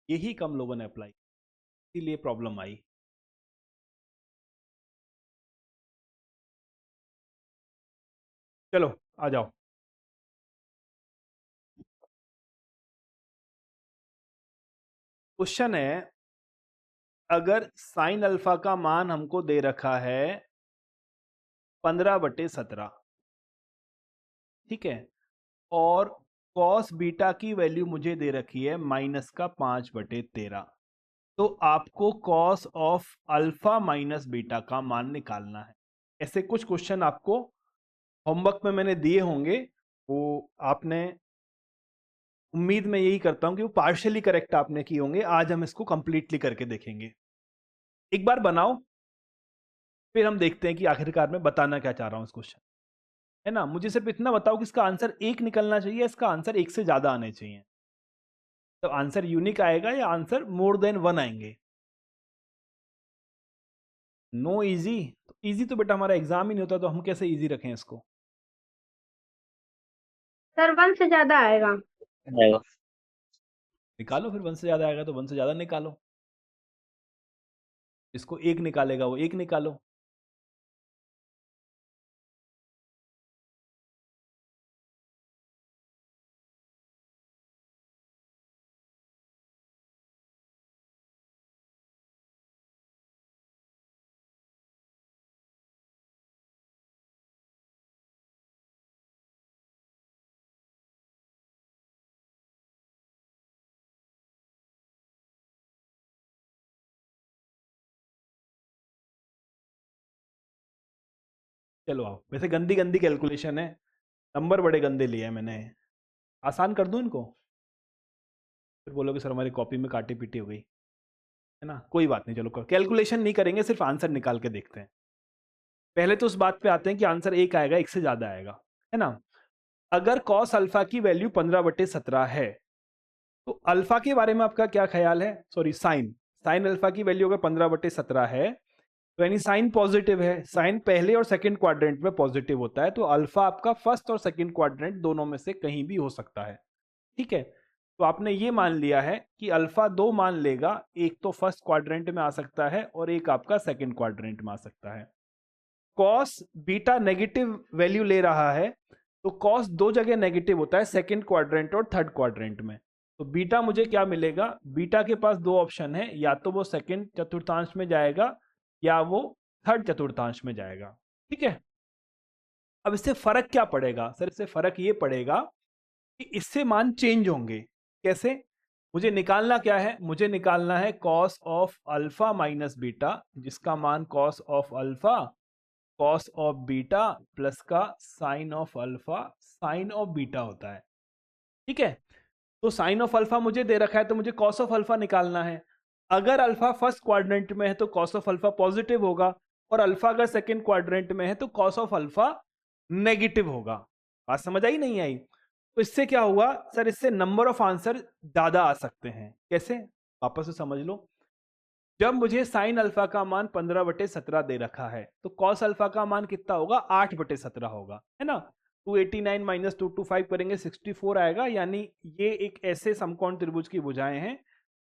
यही कम लोगों ने अप्लाई, इसीलिए प्रॉब्लम आई। चलो आ जाओ। क्वेश्चन है, अगर साइन अल्फा का मान हमको दे रखा है 15/17, ठीक है, और कॉस बीटा की वैल्यू मुझे दे रखी है माइनस का 5/13, तो आपको cos of alpha minus beta का मान निकालना है। ऐसे कुछ क्वेश्चन आपको होमवर्क में मैंने दिए होंगे, वो आपने, उम्मीद मैं यही करता हूं कि वो पार्शियली करेक्ट आपने किए होंगे। आज हम इसको कंप्लीटली करके देखेंगे। एक बार बनाओ, फिर हम देखते हैं कि आखिरकार मैं बताना क्या चाह रहा हूं इस क्वेश्चन, है ना। मुझे सिर्फ इतना बताओ कि इसका आंसर 1 निकलना चाहिए, इसका आंसर 1 से ज्यादा आने चाहिए, तो आंसर यूनिक आएगा या आंसर मोर देन 1 आएंगे। नो इजी, तो इजी तो बेटा हमारा एग्जाम ही नहीं होता, तो हम कैसे इजी रखें इसको। सर 1 से ज्यादा आएगा। आएगा। निकालो फिर, 1 से ज्यादा आएगा तो 1 से ज्यादा निकालो, इसको 1 निकालेगा वो 1 निकालो। चलो आओ, वैसे गंदी गंदी कैलकुलेशन है, नंबर बड़े गंदे लिए हैं मैंने, आसान कर दूं इनको, फिर बोलोगे सर हमारी कॉपी में काटी पीटी हो गई, है ना, कोई बात नहीं, चलो कैलकुलेशन नहीं करेंगे, सिर्फ आंसर निकाल के देखते हैं। पहले तो उस बात पे आते हैं कि आंसर एक आएगा, एक से ज्यादा आएगा, है ना। अगर कॉस अल्फा की वैल्यू 15/17 है, तो अल्फा के बारे में आपका क्या ख्याल है, सॉरी साइन, साइन अल्फा की वैल्यू अगर 15/17 है, तो यानी साइन पॉजिटिव है, साइन पहले और सेकंड क्वाड्रेंट में पॉजिटिव होता है, तो अल्फा आपका फर्स्ट और सेकंड क्वाड्रेंट दोनों में से कहीं भी हो सकता है, ठीक है। तो आपने ये मान लिया है कि अल्फा दो मान लेगा, एक तो फर्स्ट क्वाड्रेंट में आ सकता है और एक आपका सेकंड क्वाड्रेंट में आ सकता है। कॉस बीटा नेगेटिव वैल्यू ले रहा है, तो कॉस दो जगह नेगेटिव होता है, सेकंड क्वाड्रेंट और थर्ड क्वाड्रेंट में। तो बीटा मुझे क्या मिलेगा, बीटा के पास दो ऑप्शन है, या तो वो सेकंड चतुर्थांश में जाएगा या वो थर्ड चतुर्थांश में जाएगा, ठीक है। अब इससे फर्क क्या पड़ेगा सर, इससे फर्क ये पड़ेगा कि इससे मान चेंज होंगे। कैसे, मुझे निकालना क्या है, मुझे निकालना है cos of alpha minus beta, जिसका मान cos of alpha cos of beta plus का sine of alpha sine of beta होता है, ठीक है। तो साइन ऑफ अल्फा मुझे दे रखा है, तो मुझे कॉस ऑफ अल्फा निकालना है। अगर अल्फा फर्स्ट क्वाड्रेंट में है तो कॉस ऑफ अल्फा पॉजिटिव होगा, और अल्फा अगर सेकंड क्वाड्रेंट में है तो कॉस ऑफ अल्फा नेगेटिव होगा। बात समझ आई नहीं आई? तो इससे क्या हुआ सर, इससे नंबर ऑफ आंसर ज्यादा आ सकते हैं। कैसे, वापस से समझ लो। जब मुझे साइन अल्फा का मान 15/17 दे रखा है, तो कॉस अल्फा का मान कितना होगा, 8/17 होगा, है ना। 289 माइनस 225 करेंगे 64 आएगा, यानी ये एक ऐसे समकोण त्रिभुज की भुजाएं हैं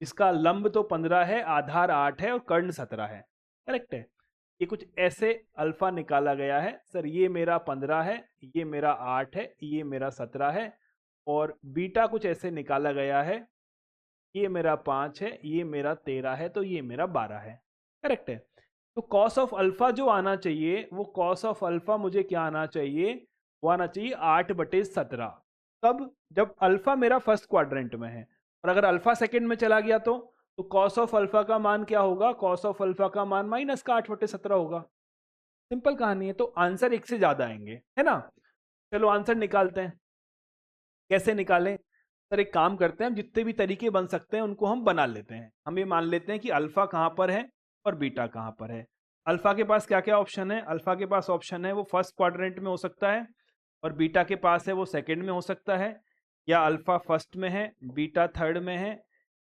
जिसका लंब तो 15 है, आधार 8 है और कर्ण 17 है, करेक्ट है। ये कुछ ऐसे अल्फा निकाला गया है सर, ये मेरा 15 है, ये मेरा 8 है, ये मेरा 17 है, और बीटा कुछ ऐसे निकाला गया है, ये मेरा 5 है, ये मेरा 13 है, तो ये मेरा 12 है, करेक्ट है। तो कॉस ऑफ अल्फा जो आना चाहिए, वो कॉस ऑफ अल्फा मुझे क्या आना चाहिए, वो आना चाहिए 8/17। तब जब अल्फा मेरा फर्स्ट क्वाड्रेंट में है, और अगर अल्फा सेकंड में चला गया तो कॉस ऑफ अल्फा का मान क्या होगा, कॉस ऑफ अल्फा का मान माइनस का 8/17 होगा। सिंपल कहानी है, तो आंसर एक से ज्यादा आएंगे, है ना। चलो आंसर निकालते हैं। कैसे निकालें सर, एक काम करते हैं, हम जितने भी तरीके बन सकते हैं उनको हम बना लेते हैं। हम ये मान लेते हैं कि अल्फा कहाँ पर है और बीटा कहाँ पर है। अल्फा के पास क्या क्या ऑप्शन है, अल्फा के पास ऑप्शन है वो फर्स्ट क्वाड्रेंट में हो सकता है, और बीटा के पास है वो सेकंड में हो सकता है, या अल्फा फर्स्ट में है बीटा थर्ड में है,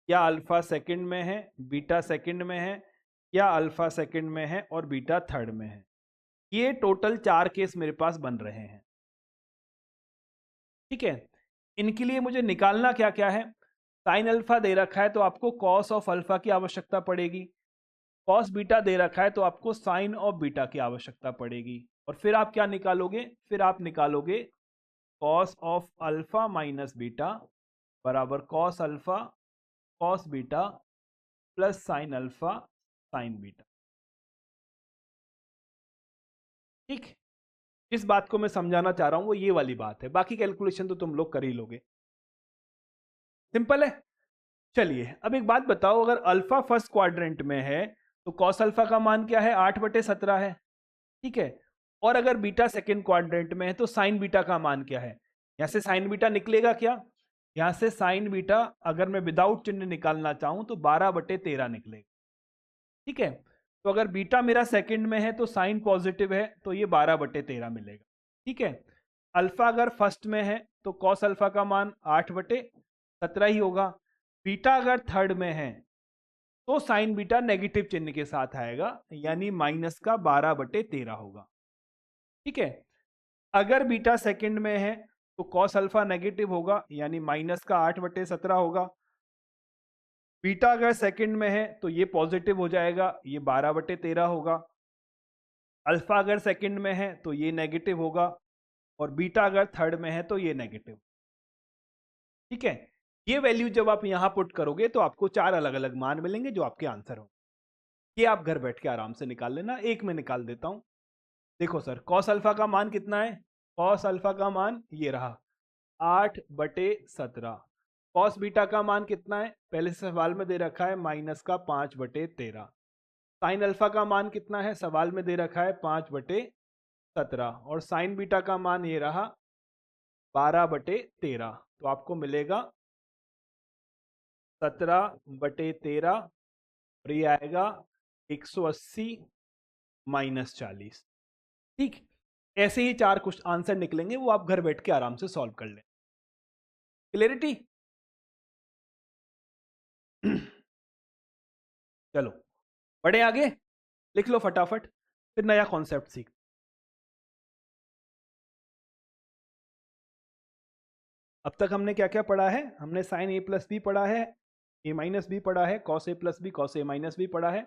या अल्फा सेकंड में है बीटा सेकंड में है, या अल्फा सेकंड में है और बीटा थर्ड में है। ये टोटल 4 केस मेरे पास बन रहे हैं, ठीक है। इनके लिए मुझे निकालना क्या क्या है, साइन अल्फा दे रखा है तो आपको कॉस ऑफ अल्फा की आवश्यकता पड़ेगी, कॉस बीटा दे रखा है तो आपको साइन ऑफ बीटा की आवश्यकता पड़ेगी, और फिर आप क्या निकालोगे, फिर आप निकालोगे cos of alpha minus beta बराबर cos alpha cos beta plus sine alpha sine beta, ठीक। इस बात को मैं समझाना चाह रहा हूं वो ये वाली बात है, बाकी कैलकुलेशन तो तुम लोग कर ही लोगे, सिंपल है। चलिए अब एक बात बताओ, अगर अल्फा फर्स्ट क्वाड्रेंट में है तो कॉस अल्फा का मान क्या है, 8/17 है, ठीक है। और अगर बीटा सेकंड क्वाड्रेंट में है तो साइन बीटा का मान क्या है, यहां से साइन बीटा निकलेगा क्या, यहां से साइन बीटा अगर मैं विदाउट चिन्ह निकालना चाहूं तो 12/13 निकलेगा, ठीक है। तो अगर बीटा मेरा सेकंड में है तो साइन पॉजिटिव है तो ये 12/13 मिलेगा, ठीक है। अल्फा अगर फर्स्ट में है तो कॉस अल्फा का मान 8/17 ही होगा, बीटा अगर थर्ड में है तो साइन बीटा नेगेटिव चिन्ह के साथ आएगा, यानी माइनस का 12/13 होगा, ठीक है। अगर बीटा सेकंड में है तो कॉस अल्फा नेगेटिव होगा, यानी माइनस का 8/17 होगा। बीटा अगर सेकंड में है तो ये पॉजिटिव हो जाएगा, ये 12/13 होगा। अल्फा अगर सेकंड में है तो ये नेगेटिव होगा, और बीटा अगर थर्ड में है तो ये नेगेटिव, ठीक है। ये वैल्यू जब आप यहां पुट करोगे तो आपको 4 अलग अलग मान मिलेंगे जो आपके आंसर हो। ये आप घर बैठ के आराम से निकाल लेना, एक में निकाल देता हूं। देखो सर, कॉस अल्फा का मान कितना है, कॉस अल्फा का मान ये रहा 8/17। कॉस बीटा का मान कितना है, पहले सवाल में दे रखा है माइनस का 5/13। साइन अल्फा का मान कितना है, सवाल में दे रखा है 5/13। 17 और साइन बीटा का मान ये रहा 12/13, तो आपको मिलेगा 17/13 और ये आएगा 180 माइनस 40। ठीक, ऐसे ही 4 कुछ आंसर निकलेंगे, वो आप घर बैठ के आराम से सॉल्व कर लें। क्लियरिटी? चलो बढ़े आगे, लिख लो फटाफट, फिर नया कॉन्सेप्ट सीख। अब तक हमने क्या क्या पढ़ा है? हमने साइन ए प्लस बी पढ़ा है, ए माइनस बी पढ़ा है, cos A plus B, cos A minus B पढ़ा है,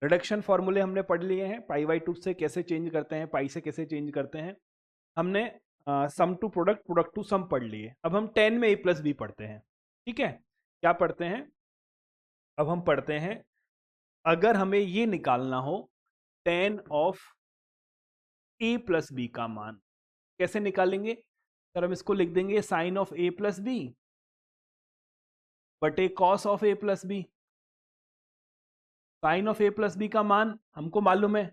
रिडक्शन फॉर्मूले हमने पढ़ लिए हैं, पाई बाई 2 से कैसे चेंज करते हैं, पाई से कैसे चेंज करते हैं, हमने सम टू प्रोडक्ट, प्रोडक्ट टू सम पढ़ लिए। अब हम 10 में ए प्लस बी पढ़ते हैं। ठीक है, क्या पढ़ते हैं? अब हम पढ़ते हैं, अगर हमें ये निकालना हो 10 ऑफ ए प्लस बी का मान, कैसे निकालेंगे सर? हम इसको लिख देंगे sine of A plus B बटे cos of A plus B. Sine of A plus B का मान हमको मालूम है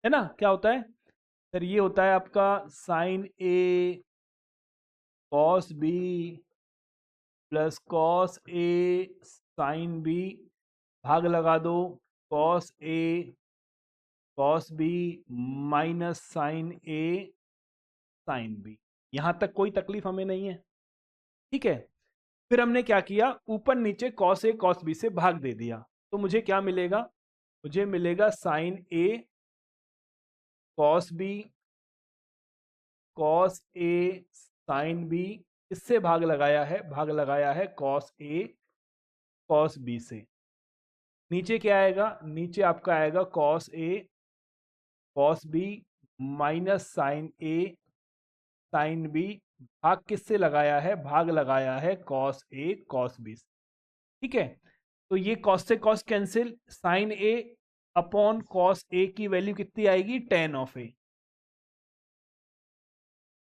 ना? क्या होता है सर? ये होता है आपका sign A cos B plus cos A sine B, भाग लगा दो cos A cos B minus sine A sine B. यहां तक कोई तकलीफ हमें नहीं है। ठीक है, फिर हमने क्या किया, ऊपर नीचे कॉस ए कॉस बी से भाग दे दिया, तो मुझे क्या मिलेगा? मुझे मिलेगा sign A cos B cos A sine B, इससे भाग लगाया है, भाग लगाया है कॉस ए कॉस बी से। नीचे क्या आएगा? नीचे आपका आएगा cos A cos B minus sine A sine B, भाग किससे लगाया है? भाग लगाया है कॉस ए कॉस बी से। ठीक है, तो ये कॉस से cos cancel, sine A upon cos A की वैल्यू कितनी आएगी? Tan of A.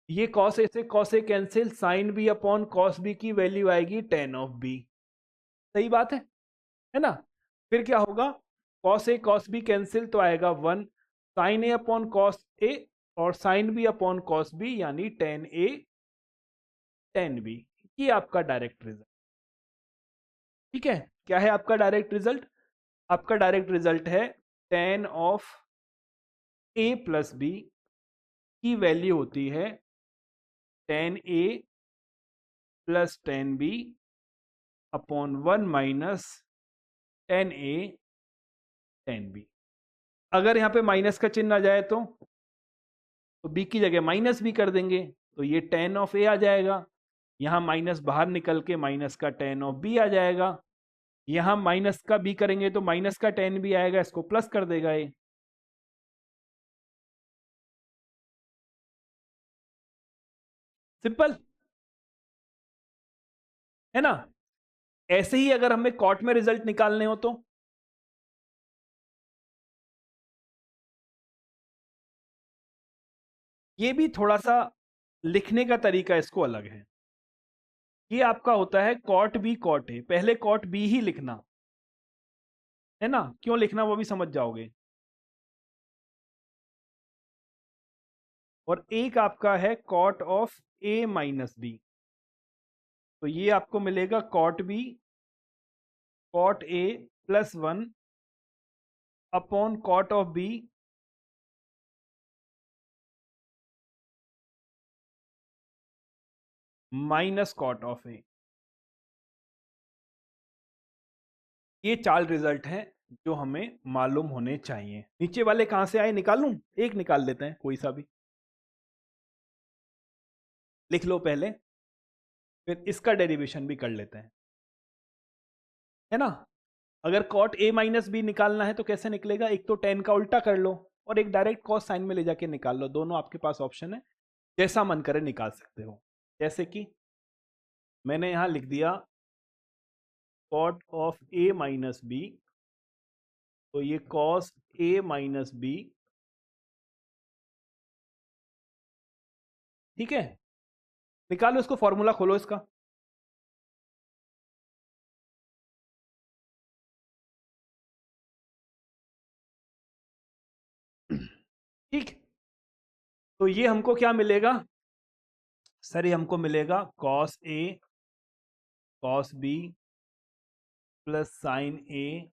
ये कॉस ए से cos A cancel, sine B upon cos B की वैल्यू आएगी टेन ऑफ बी। सही बात है ना? फिर क्या होगा? Cos A cos B cancel तो आएगा 1, sine A upon cos A और sine B upon cos B, यानी टेन ए टेन बी। ये आपका डायरेक्ट रिजल्ट। ठीक है, क्या है आपका डायरेक्ट रिजल्ट? आपका डायरेक्ट रिजल्ट है tan of A plus B की वैल्यू होती है tan A plus tan B upon 1 minus tan A tan B. अगर यहाँ पे माइनस का चिन्ह आ जाए तो बी की जगह माइनस बी कर देंगे, तो ये टेन ऑफ ए आ जाएगा। यहाँ माइनस बाहर निकल के माइनस का टेन ऑफ बी आ जाएगा। यहाँ माइनस का बी करेंगे तो माइनस का टेन बी आएगा, इसको प्लस कर देगा ये। सिंपल है ना? ऐसे ही अगर हमें कॉट में रिजल्ट निकालने हो तो ये भी थोड़ा सा लिखने का तरीका इसको अलग है। ये आपका होता है कॉट बी कॉट ए, पहले कॉट बी ही लिखना है ना? क्यों लिखना वो भी समझ जाओगे। और एक आपका है cot of A minus B, तो ये आपको मिलेगा cot B cot A plus 1 upon cot of B minus cot of A. ये 4 रिजल्ट हैं जो हमें मालूम होने चाहिए। नीचे वाले कहां से आए निकालूं? एक निकाल लेते हैं, कोई सा भी लिख लो पहले, फिर इसका डेरिवेशन भी कर लेते हैं, है ना? अगर कॉट ए माइनस बी निकालना है तो कैसे निकलेगा? एक तो टेन का उल्टा कर लो और एक डायरेक्ट कॉस साइन में ले जाके निकाल लो, दोनों आपके पास ऑप्शन है, जैसा मन करे निकाल सकते हो। जैसे कि मैंने यहां लिख दिया cot of A minus B, तो ये कॉस ए माइनस बी। ठीक है, निकालो इसको, फॉर्मूला खोलो इसका। ठीक, तो ये हमको क्या मिलेगा सर? ये हमको मिलेगा cos A cos B plus sine A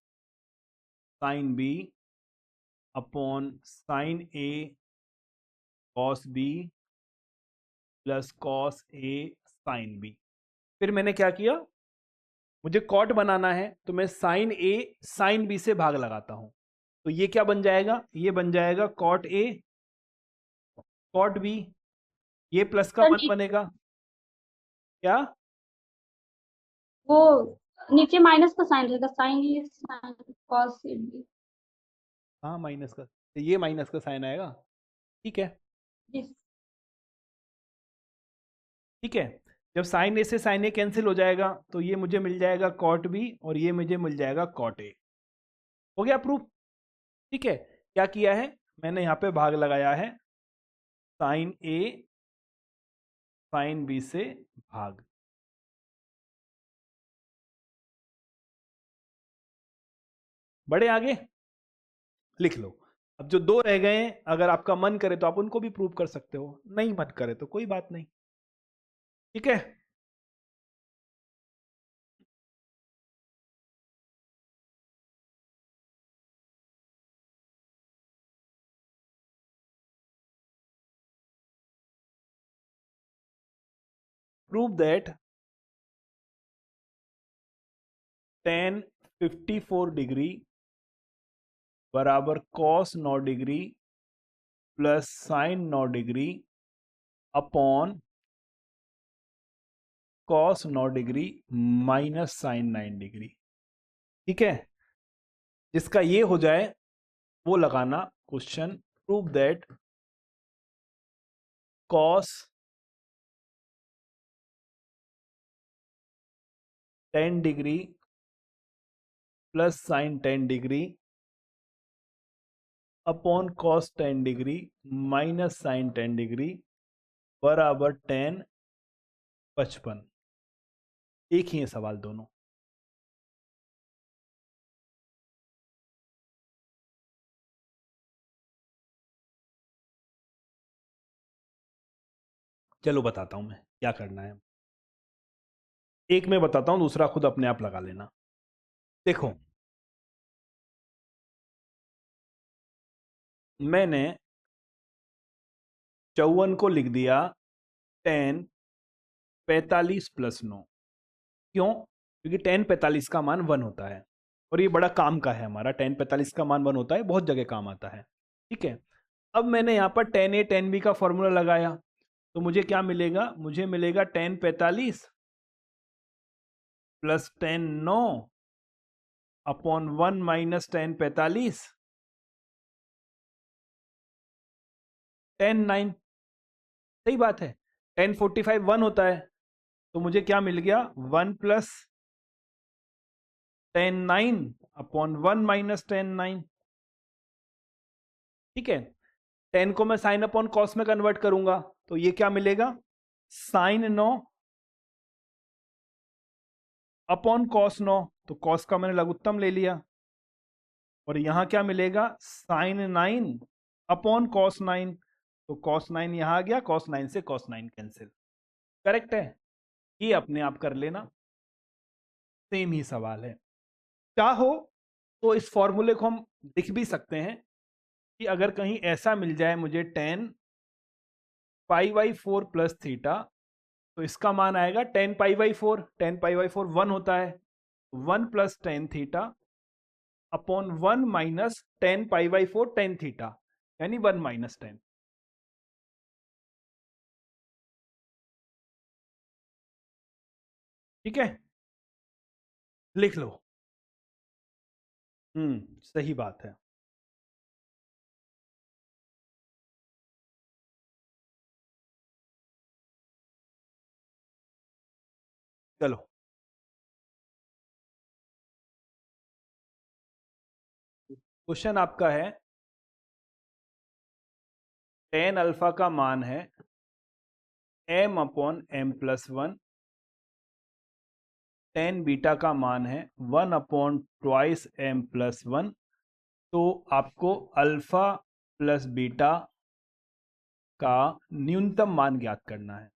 sine B upon sine A cos B plus cos A sine B. फिर मैंने क्या किया, मुझे कॉट बनाना है तो मैं साइन ए साइन बी से भाग लगाता हूं। तो ये क्या बन जाएगा? ये बन जाएगा कॉट ए कॉट बी, ये प्लस का सर 1 बनेगा। क्या? वो नीचे माइनस का साइन रहेगा, sine A sine cos A B. हाँ माइनस का, तो ये माइनस का साइन आएगा। ठीक है, ठीक है। जब साइन ए से साइन ए कैंसिल हो जाएगा तो ये मुझे मिल जाएगा कॉट बी और ये मुझे मिल जाएगा कॉट ए। हो गया प्रूफ? ठीक है। क्या किया है मैंने यहाँ पे भाग लगाया है, साइन ए साइन बी से भाग। बड़े आगे लिख लो। अब जो 2 रह गए हैं, अगर आपका मन करे तो आप उनको भी प्रूव कर सकते हो, नहीं मन करे तो कोई बात नहीं। ठीक है, प्रूव दैट tan 54 डिग्री बराबर cos 9 degree plus sine 9 degree upon cos 9 degree minus sine 9 degree. ठीक है, जिसका ये हो जाए वो लगाना question. Prove that cos 10 degree plus sine 10 degree upon cos 10 degree minus sine 10 degree बराबर tan 55। एक ही है सवाल दोनों। चलो बताता हूं मैं क्या करना है। एक मैं बताता हूं, दूसरा खुद अपने आप लगा लेना। देखो, मैंने 54 को लिख दिया tan 45 प्लस 9। क्यों? क्योंकि tan 45 का मान 1 होता है और ये बड़ा काम का है हमारा। tan 45 का मान 1 होता है, बहुत जगह काम आता है। ठीक है, अब मैंने यहाँ पर tan a tan b का फॉर्मूला लगाया तो मुझे क्या मिलेगा? मुझे मिलेगा tan 45 plus tan 9 upon 1 minus tan 45 tan 9। सही बात है, tan 45 1 होता है तो मुझे क्या मिल गया? 1 plus tan 9 upon 1 minus tan 9। ठीक है, tan को मैं साइन अपॉन कॉस में कन्वर्ट करूंगा तो ये क्या मिलेगा? साइन 9 अपॉन कॉस 9, तो कॉस का मैंने लघुत्तम ले लिया और यहां क्या मिलेगा? साइन 9 अपॉन कॉस 9, तो कॉस 9 यहां आ गया, कॉस 9 से कॉस 9 कैंसिल। करेक्ट है, ये अपने आप कर लेना, सेम ही सवाल है। चाहो तो इस फॉर्मूले को हम लिख भी सकते हैं कि अगर कहीं ऐसा मिल जाए मुझे tan π/4 प्लस थीटा, तो इसका मान आएगा tan π/4। tan π/4 1 होता है, 1 plus tan theta upon 1 minus tan π/4 tan theta, यानी 1 माइनस tan। ठीक है, लिख लो। सही बात है। चलो, क्वेश्चन आपका है tan अल्फा का मान है m upon m plus 1, tan beta का मान है 1 अपॉन ट्वाइस m प्लस 1। तो आपको अल्फा प्लस बीटा का न्यूनतम मान ज्ञात करना है।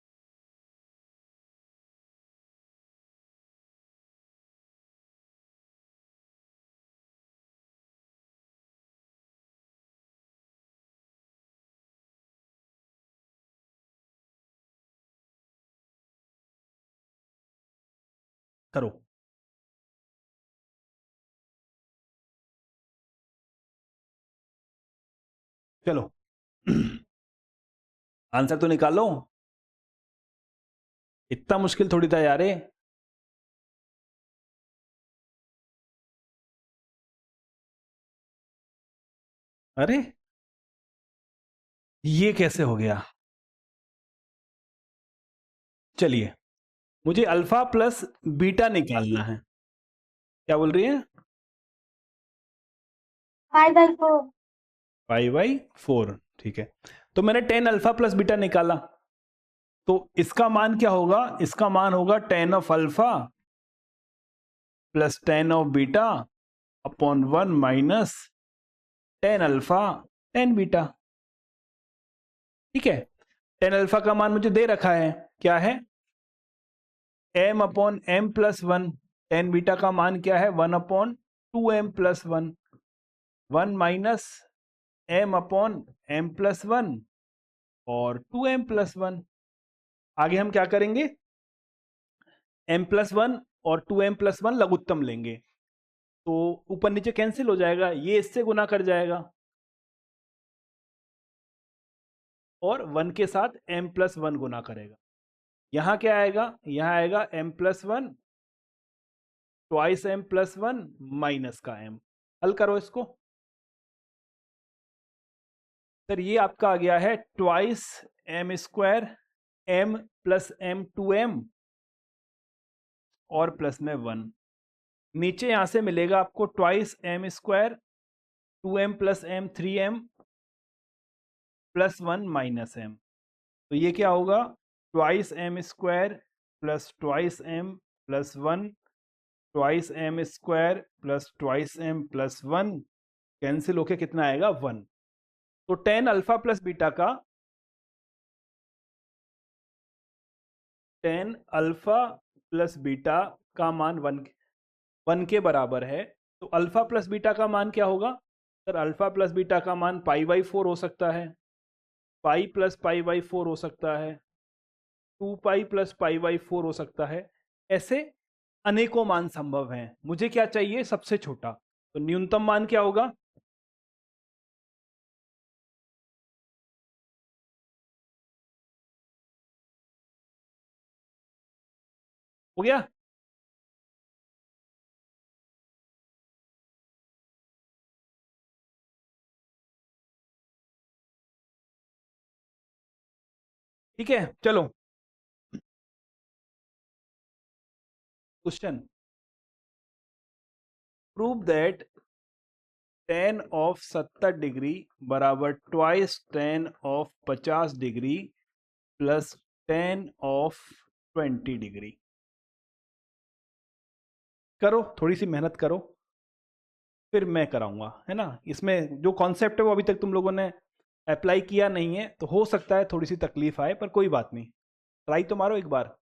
करो। चलो आंसर तो निकालो, इतना मुश्किल थोड़ी था यार ये। अरे ये कैसे हो गया? चलिए, मुझे अल्फा प्लस बीटा निकालना है। क्या बोल रही है? 5/4। 5/4, ठीक है। तो मैंने 10 अल्फा प्लस बीटा निकाला, तो इसका मान क्या होगा? इसका मान होगा 10 of alpha plus 10 of beta upon 1 minus 10 alpha 10 beta. ठीक है, 10 अल्फा का मान मुझे दे रखा है, क्या है? m upon m plus 1। 10 beta का मान क्या है? 1 upon 2m plus 1। 1 minus m upon m plus 1 और 2m प्लस 1। आगे हम क्या करेंगे? m प्लस 1 और 2m प्लस 1 लघुत्तम लेंगे, तो ऊपर नीचे कैंसिल हो जाएगा, ये इससे गुना कर जाएगा और 1 के साथ m प्लस 1 गुना करेगा। यहां क्या आएगा? यहां आएगा m plus 1 twice m plus 1 minus का m। हल करो इसको। सर ये आपका आ गया है twice m square m plus m 2m और प्लस में 1। नीचे यहां से मिलेगा आपको twice m square 2m plus m 3m plus 1 minus m। तो ये क्या होगा? Twice m square plus twice m plus 1 twice m square plus twice m plus 1 cancel होके कितना आएगा? 1। तो 10 अल्फा प्लस बीटा का 10 अल्फा प्लस बीटा का मान 1 के बराबर है। तो अल्फा प्लस बीटा का मान क्या होगा? सर अल्फा प्लस बीटा का मान π/4 हो सकता है, पाई प्लस π/4 हो सकता है, 2π प्लस π/4 हो सकता है। ऐसे अनेकों मान संभव हैं। मुझे क्या चाहिए? सबसे छोटा। तो न्यूनतम मान क्या होगा? हो गया? ठीक है, चलो question. Prove that tan of 70 degree बराबर twice tan of 50 degree plus tan of 20 degree. करो, थोड़ी सी मेहनत करो, फिर मैं कराऊंगा, है ना। इसमें जो कॉन्सेप्ट है वो अभी तक तुम लोगों ने अप्लाई किया नहीं है, तो हो सकता है थोड़ी सी तकलीफ आए, पर कोई बात नहीं, ट्राई तो मारो एक बार।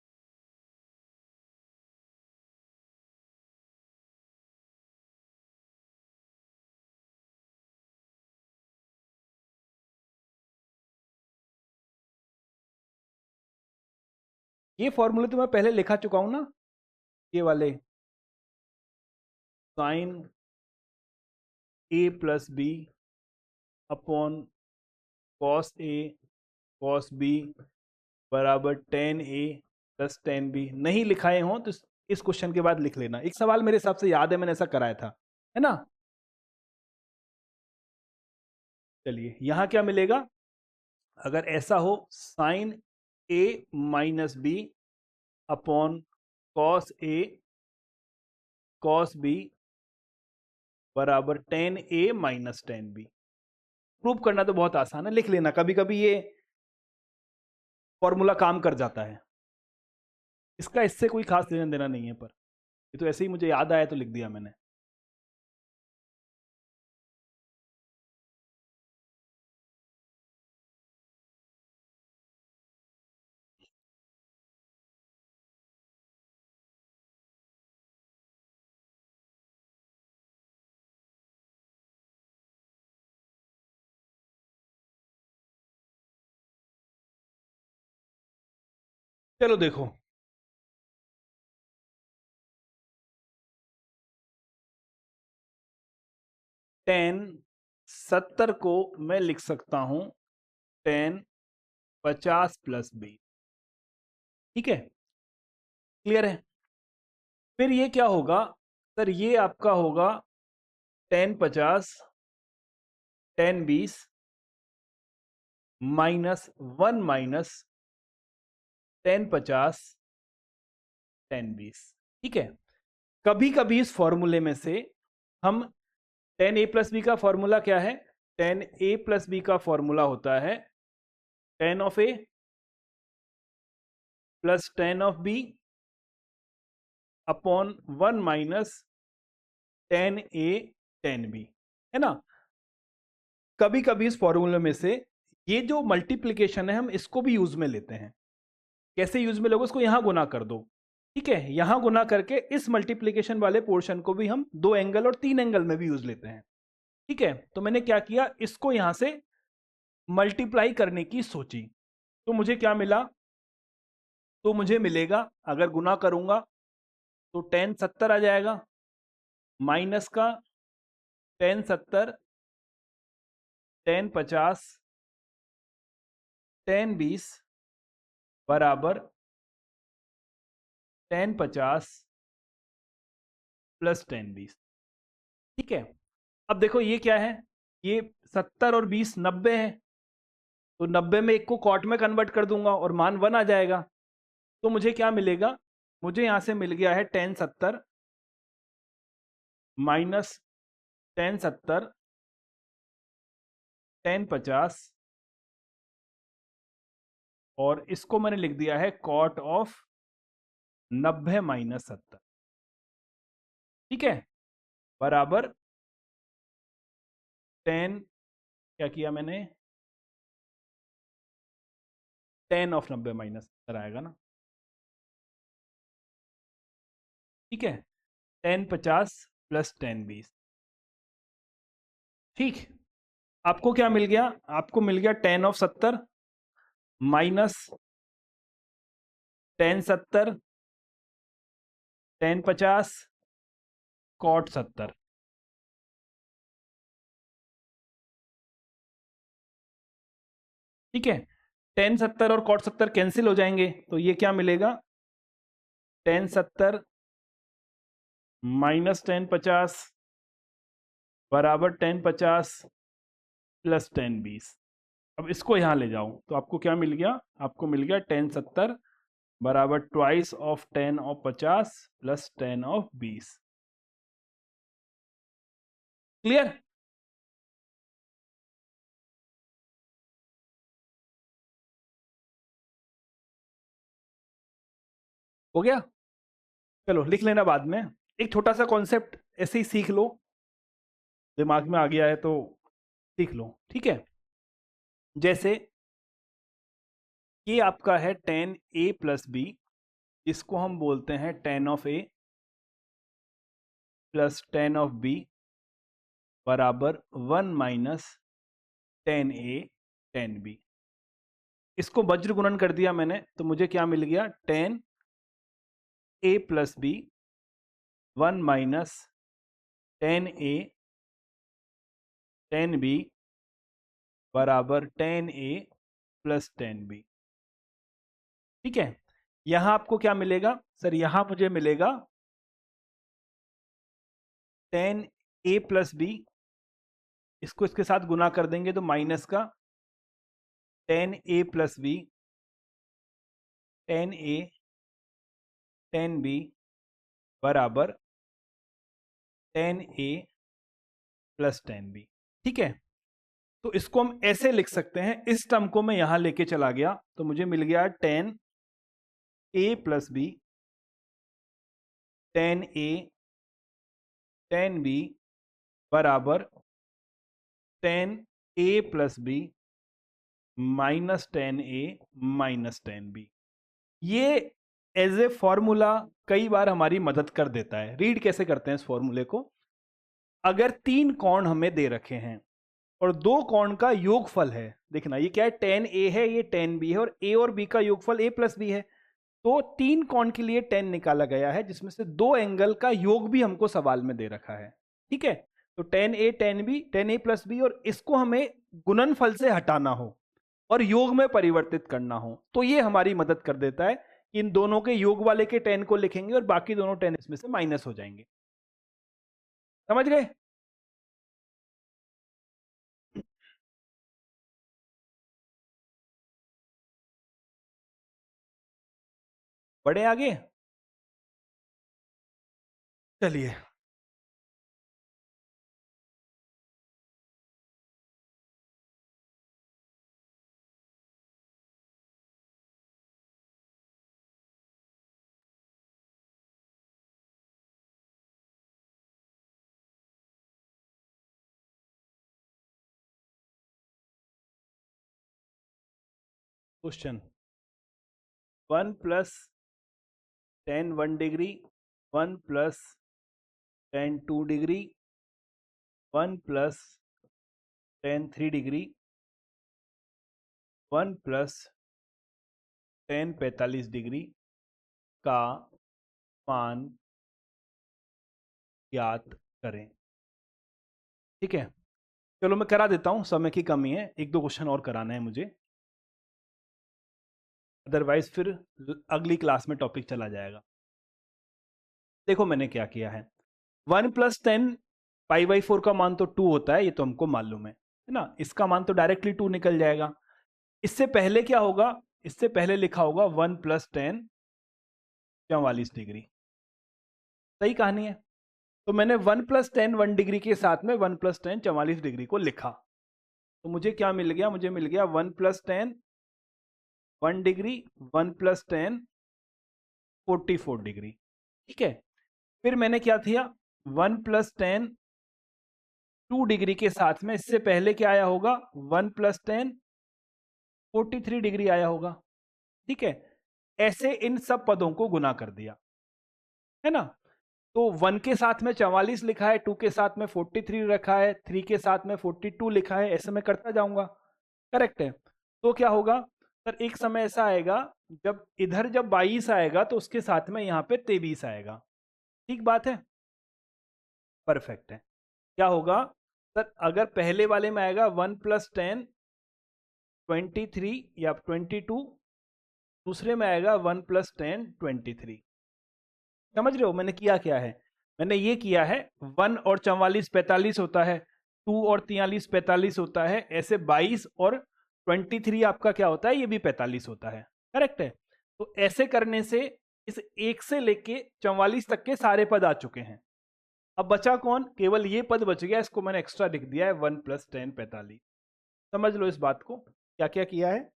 ये फॉर्मूले तो मैं पहले लिखा चुका हूं ना, ये वाले sine a plus B upon cos a कॉस b बराबर tan a plus tan b। नहीं लिखाए हो तो इस क्वेश्चन के बाद लिख लेना। एक सवाल मेरे हिसाब से याद है, मैंने ऐसा कराया था, है ना। चलिए यहां क्या मिलेगा? अगर ऐसा हो, sine a minus B upon cos a कॉस b बराबर tan a minus tan b। Prove करना तो बहुत आसान है, लिख लेना। कभी कभी ये फॉर्मूला काम कर जाता है, इसका इससे कोई खास लेना देना नहीं है, पर ये तो ऐसे ही मुझे याद आया तो लिख दिया मैंने। चलो देखो, टेन 70 को मैं लिख सकता हूं टेन 50 प्लस 20। ठीक है, क्लियर है। फिर ये क्या होगा सर, ये आपका होगा ten 50 ten 20 minus 1 minus ten 50 ten 20। ठीक है, कभी कभी इस फॉर्मूले में से हम टेन ए प्लस बी का फॉर्मूला क्या है, टेन ए प्लस बी का फॉर्मूला होता है tan of A plus tan of B upon 1 minus tan A tan B, है ना। कभी कभी इस फॉर्मूले में से ये जो मल्टीप्लीकेशन है हम इसको भी यूज में लेते हैं। कैसे यूज में लोगे, इसको यहां गुना कर दो। ठीक है, यहां गुना करके इस मल्टीप्लीकेशन वाले पोर्शन को भी हम 2 एंगल और 3 एंगल में भी यूज लेते हैं। ठीक है, तो मैंने क्या किया, इसको यहां से मल्टीप्लाई करने की सोची, तो मुझे क्या मिला, तो मुझे मिलेगा अगर गुना करूंगा तो टेन 70 आ जाएगा माइनस का टेन 70 टेन 50 टेन 20 बराबर टेन 50 प्लस टेन 20। ठीक है, अब देखो ये क्या है, ये 70 और 20 90 है, तो 90 में एक को कॉट में कन्वर्ट कर दूंगा और मान 1 आ जाएगा। तो मुझे क्या मिलेगा, मुझे यहां से मिल गया है टेन 70 माइनस टेन 70 टेन 50 और इसको मैंने लिख दिया है कॉट ऑफ 90 माइनस 70। ठीक है, बराबर टेन, क्या किया मैंने, टेन ऑफ 90 माइनस 70 आएगा ना। ठीक है, टेन 50 प्लस टेन 20। ठीक, आपको क्या मिल गया, आपको मिल गया tan of 70 minus tan 70 tan 50 cot 70। ठीक है, टेन 70 और कॉट 70 कैंसिल हो जाएंगे, तो ये क्या मिलेगा, टेन 70 माइनस टेन 50 बराबर टेन 50 प्लस टेन 20। अब इसको यहां ले जाऊं तो आपको क्या मिल गया, आपको मिल गया टेन 70 बराबर twice of ten of 50 plus tan of 20। Clear. हो गया, चलो लिख लेना बाद में, एक छोटा सा कॉन्सेप्ट ऐसे ही सीख लो, दिमाग में आ गया है तो सीख लो। ठीक है, जैसे ये आपका है टेन ए प्लस बी, इसको हम बोलते हैं tan of A plus tan of B बराबर one minus tan A tan B. इसको वज्र गुणन कर दिया मैंने, तो मुझे क्या मिल गया, tan A plus B one minus tan A tan B बराबर tan A plus tan B. ठीक है, यहां आपको क्या मिलेगा सर, यहां मुझे मिलेगा टेन ए प्लस बी, इसको इसके साथ गुना कर देंगे तो माइनस का ten A plus B ten A tan B बराबर tan A plus tan B. ठीक है, तो इसको हम ऐसे लिख सकते हैं, इस टर्म को मैं यहां लेके चला गया तो मुझे मिल गया tan A plus B ten A tan B बराबर tan A plus B minus tan A minus ten B. ये एज ए फॉर्मूला कई बार हमारी मदद कर देता है। रीड कैसे करते हैं इस फॉर्मूले को, अगर तीन कोण हमें दे रखे हैं और दो कोण का योगफल है, देखना ये क्या है, टेन ए है, ये टेन बी है और ए और बी का योगफल ए प्लस बी है, तो 3 कोण के लिए tan निकाला गया है, जिसमें से 2 एंगल का योग भी हमको सवाल में दे रखा है। ठीक है, तो tan A tan B tan A plus B, और इसको हमें गुणनफल से हटाना हो और योग में परिवर्तित करना हो, तो ये हमारी मदद कर देता है कि इन दोनों के योग वाले के tan को लिखेंगे और बाकी दोनों tan इसमें से माइनस हो जाएंगे। समझ गए? बढ़े आगे? चलिए, question 1 plus tan 1 degree, 1 plus tan 2 degree, 1 plus tan 3 degree, 1 plus tan 45 degree का मान ज्ञात करें। ठीक है, चलो मैं करा देता हूं, समय की कमी है, 1-2 क्वेश्चन और कराना है मुझे, अदरवाइज फिर अगली क्लास में टॉपिक चला जाएगा। देखो मैंने क्या किया है, 1 प्लस 10 π/4 का मान तो 2 होता है, ये तो हमको मालूम है ना, इसका मान तो डायरेक्टली 2 निकल जाएगा। इससे पहले क्या होगा, इससे पहले लिखा होगा 1 प्लस 10 44 डिग्री। सही कहानी है, तो मैंने 1 प्लस 10 1 डिग्री के साथ में 1 प्लस 10 44 डिग्री को लिखा, तो मुझे क्या मिल गया, मुझे मिल गया 1 प्लस 10 1 डिग्री, 1 प्लस 10 44 डिग्री। ठीक है, फिर मैंने क्या किया, 1 प्लस 10 2 डिग्री के साथ में इससे पहले क्या आया होगा, 1 प्लस 10 43 डिग्री आया होगा। ठीक है, ऐसे इन सब पदों को गुना कर दिया है ना, तो 1 के साथ में 44 लिखा है, 2 के साथ में 43 रखा है, 3 के साथ में 42 लिखा है, ऐसे मैं करता जाऊंगा। करेक्ट है, तो क्या होगा सर, एक समय ऐसा आएगा जब इधर जब 22 आएगा तो उसके साथ में यहाँ पे 23 आएगा। ठीक बात है, परफेक्ट है। क्या होगा सर, अगर पहले वाले में आएगा 1 प्लस 10 23 या 22, दूसरे में आएगा 1 प्लस 10 23। समझ रहे हो मैंने किया क्या है, मैंने ये किया है 1 और 44 45 होता है, 2 और 43 45 होता है, ऐसे 22 और 23 आपका क्या होता है, ये भी 45 होता है। करेक्ट है, तो ऐसे करने से इस 1 से लेके 44 तक के सारे पद आ चुके हैं। अब बचा कौन, केवल ये पद बच गया, इसको मैंने एक्स्ट्रा लिख दिया है 1 प्लस 10 45। समझ लो इस बात को, क्या क्या किया है,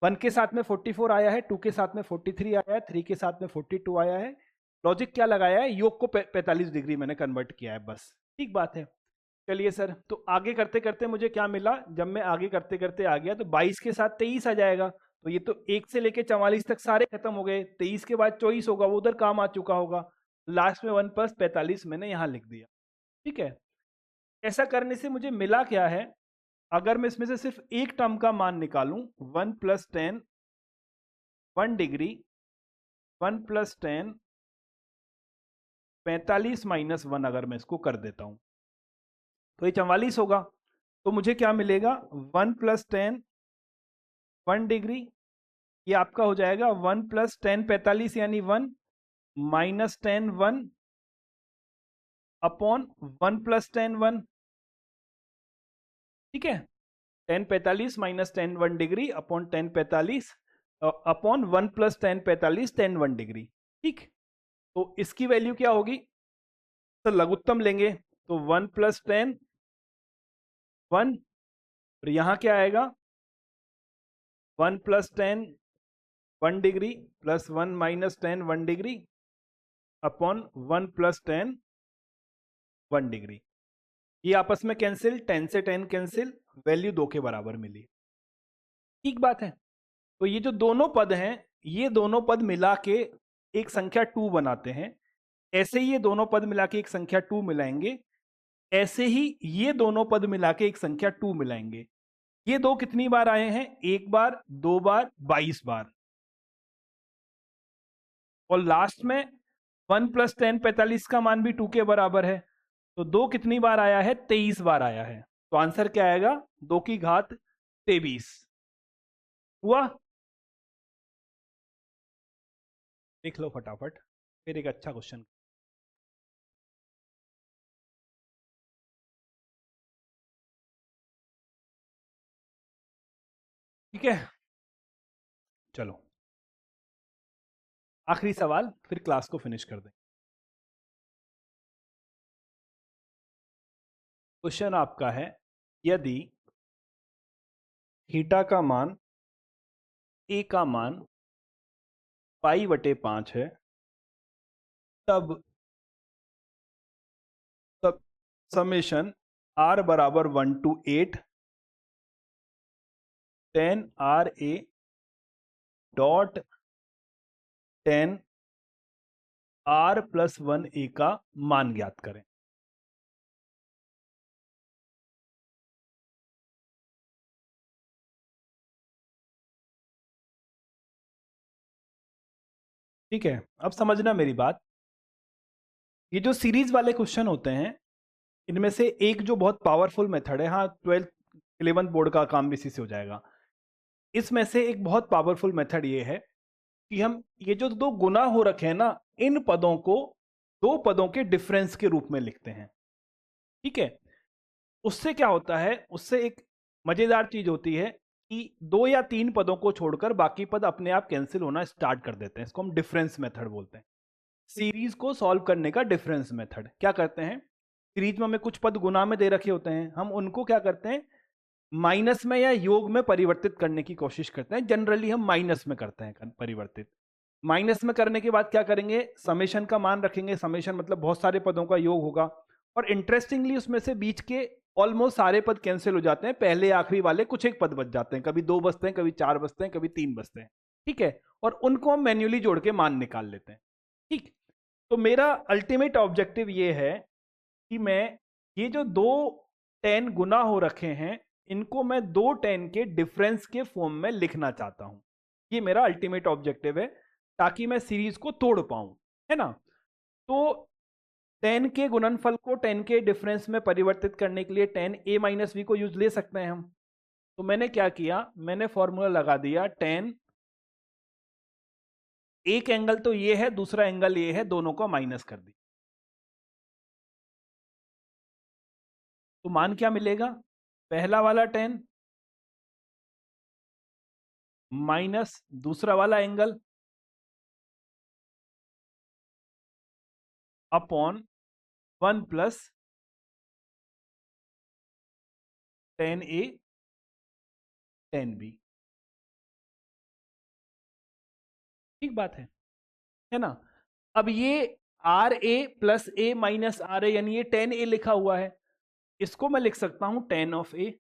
1 के साथ में 44 आया है, 2 के साथ में 43 आया है, 3 के साथ में 42 आया है, लॉजिक क्या लगाया है, योग को 45 डिग्री मैंने कन्वर्ट किया है बस। ठीक बात है, चलिए सर, तो आगे करते करते मुझे क्या मिला, जब मैं आगे करते करते आ गया तो 22 के साथ 23 आ जाएगा, तो ये तो 1 से लेके 44 तक सारे खत्म हो गए, 23 के बाद 24 होगा, वो उधर काम आ चुका होगा, लास्ट में 1 प्लस 45 मैंने यहाँ लिख दिया। ठीक है, ऐसा करने से मुझे मिला क्या है, अगर मैं इसमें से सिर्फ एक टर्म का मान निकालूं, 1 प्लस 10 1 डिग्री, 1 प्लस 10 45 माइनस 1, अगर मैं इसको कर देता हूं तो ये 44 होगा, तो मुझे क्या मिलेगा, 1 प्लस 10 1 डिग्री, ये आपका हो जाएगा 1 प्लस 10 45 यानी 1 माइनस 10 1 अपॉन 1 प्लस 10 1। ठीक है, 10 45 minus 10 1 degree upon 10 45 upon 1 plus 10 45 10 1 degree. ठीक, तो इसकी वैल्यू क्या होगी, तो लघुत्तम लेंगे तो 1 प्लस 10 1, और यहां क्या आएगा 1 plus 10 1 degree plus 1 minus 10 1 degree upon 1 plus 10 1 degree. ये आपस में कैंसिल, 10 से 10 कैंसिल, वैल्यू 2 के बराबर मिली। ठीक बात है, तो ये जो दोनों पद हैं, ये दोनों पद मिला के एक संख्या 2 बनाते हैं, ऐसे ही ये दोनों पद मिला के एक संख्या 2 मिलाएंगे, ऐसे ही ये दोनों पद मिला के एक संख्या 2 मिलाएंगे। ये दो कितनी बार आए हैं, 1 बार 2 बार 22 बार। और लास्ट में 1 + 10 45 का मान भी 2 के बराबर है, तो 2 कितनी बार आया है? 23 बार आया है। तो आंसर क्या आएगा? 2 की घात 23 हुआ। देख लो फटाफट, फिर एक अच्छा क्वेश्चन। ठीक है, चलो आखिरी सवाल, फिर क्लास को फिनिश कर दें। क्वेश्चन आपका है, यदि थीटा का मान ए का मान π/5 है, तब समेशन r बराबर 1 to 8 10 RA डॉट 10 r+1a का मान ज्ञात करें। ठीक है, अब समझना मेरी बात। ये जो सीरीज वाले क्वेश्चन होते हैं, इनमें से एक जो बहुत पावरफुल मेथड है, हाँ 12th 11th बोर्ड का काम भी इसी से हो जाएगा, इसमें से एक बहुत पावरफुल मेथड ये है कि हम ये जो दो गुना हो रखे हैं ना, इन पदों को दो पदों के डिफरेंस के रूप में लिखते हैं। ठीक है, उससे क्या होता है, उससे एक मजेदार चीज होती है कि 2 या 3 पदों को छोड़कर बाकी पद अपने आप कैंसिल होना स्टार्ट कर देते हैं। इसको हम डिफरेंस मेथड बोलते हैं। सीरीज को सॉल्व करने का डिफरेंस मेथड क्या करते हैं, सीरीज में हमें कुछ पद गुना में दे रखे होते हैं, हम उनको क्या करते हैं, माइनस में या योग में परिवर्तित करने की कोशिश करते हैं। जनरली हम माइनस में करते हैं परिवर्तित। माइनस में करने के बाद क्या करेंगे, समेशन का मान रखेंगे। समेशन मतलब बहुत सारे पदों का योग होगा, और इंटरेस्टिंगली उसमें से बीच के ऑलमोस्ट सारे पद कैंसिल हो जाते हैं, पहले आखिरी वाले कुछ एक पद बच जाते हैं। कभी 2 बचते हैं, कभी 4 बचते हैं, कभी 3 बचते हैं। ठीक है, और उनको हम मैन्युअली जोड़ के मान निकाल लेते हैं। ठीक, तो मेरा अल्टीमेट ऑब्जेक्टिव ये है कि मैं ये जो 2 10 गुना हो रखे हैं, इनको मैं 2 10 के डिफरेंस के फॉर्म में लिखना चाहता हूं। ये मेरा अल्टीमेट ऑब्जेक्टिव है, ताकि मैं सीरीज को तोड़ पाऊं, है ना। तो 10 के गुणनफल को 10 के डिफरेंस में परिवर्तित करने के लिए 10a-v को यूज ले सकते हैं हम। तो मैंने क्या किया, मैंने फॉर्मूला लगा दिया 10, एक एंगल तो ये है, दूसरा एंगल ये है, दोनों को माइनस कर दिया। तो मान क्या मिलेगा, पहला वाला 10 माइनस दूसरा वाला एंगल अपॉन 1 + 10a 10b। ठीक बात है ना। अब ये RA + a - RA, यानी ये 10a लिखा हुआ है, इसको मैं लिख सकता हूं 10 a,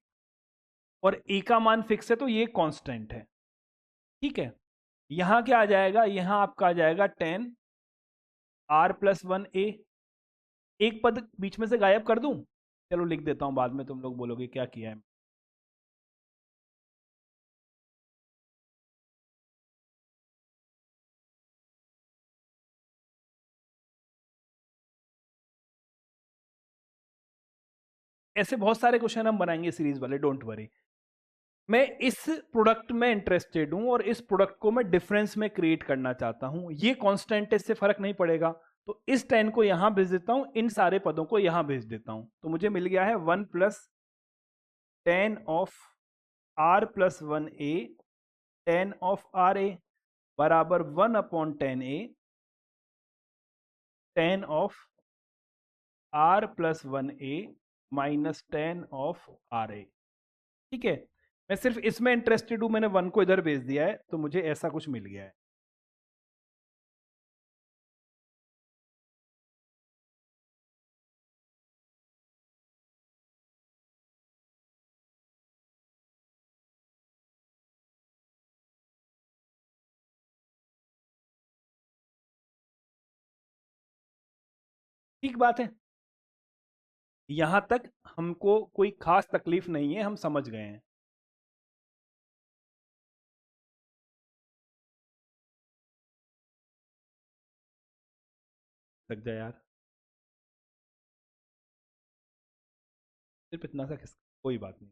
और a का मान फिक्स है तो ये कांस्टेंट है। ठीक है, यहां क्या आ जाएगा, यहां आपका आ जाएगा 10 r+1a। एक पद बीच में से गायब कर दूं, चलो लिख देता हूं, बाद में तुम लोग बोलोगे क्या किया है। ऐसे बहुत सारे क्वेश्चन हम बनाएंगे सीरीज वाले, डोंट वरी। मैं इस प्रोडक्ट में इंटरेस्टेड हूं, और इस प्रोडक्ट को मैं डिफरेंस में क्रिएट करना चाहता हूं। ये कांस्टेंट है, इससे फर्क नहीं पड़ेगा। तो इस 10 को यहां भेज देता हूं, इन सारे पदों को यहां भेज देता हूं, तो मुझे मिल गया है 1 + 10 of r+1a 10 of RA बराबर 1/10a 10 of r+1a - 10 of RA। ठीक है, मैं सिर्फ इसमें इंटरेस्टेड हूं, मैंने 1 को इधर भेज दिया है, तो मुझे ऐसा कुछ मिल गया है। ठीक बात है, यहां तक हमको कोई खास तकलीफ नहीं है, हम समझ गए हैं। लग जाए यार, सिर्फ इतना सा खिसक, कोई बात नहीं।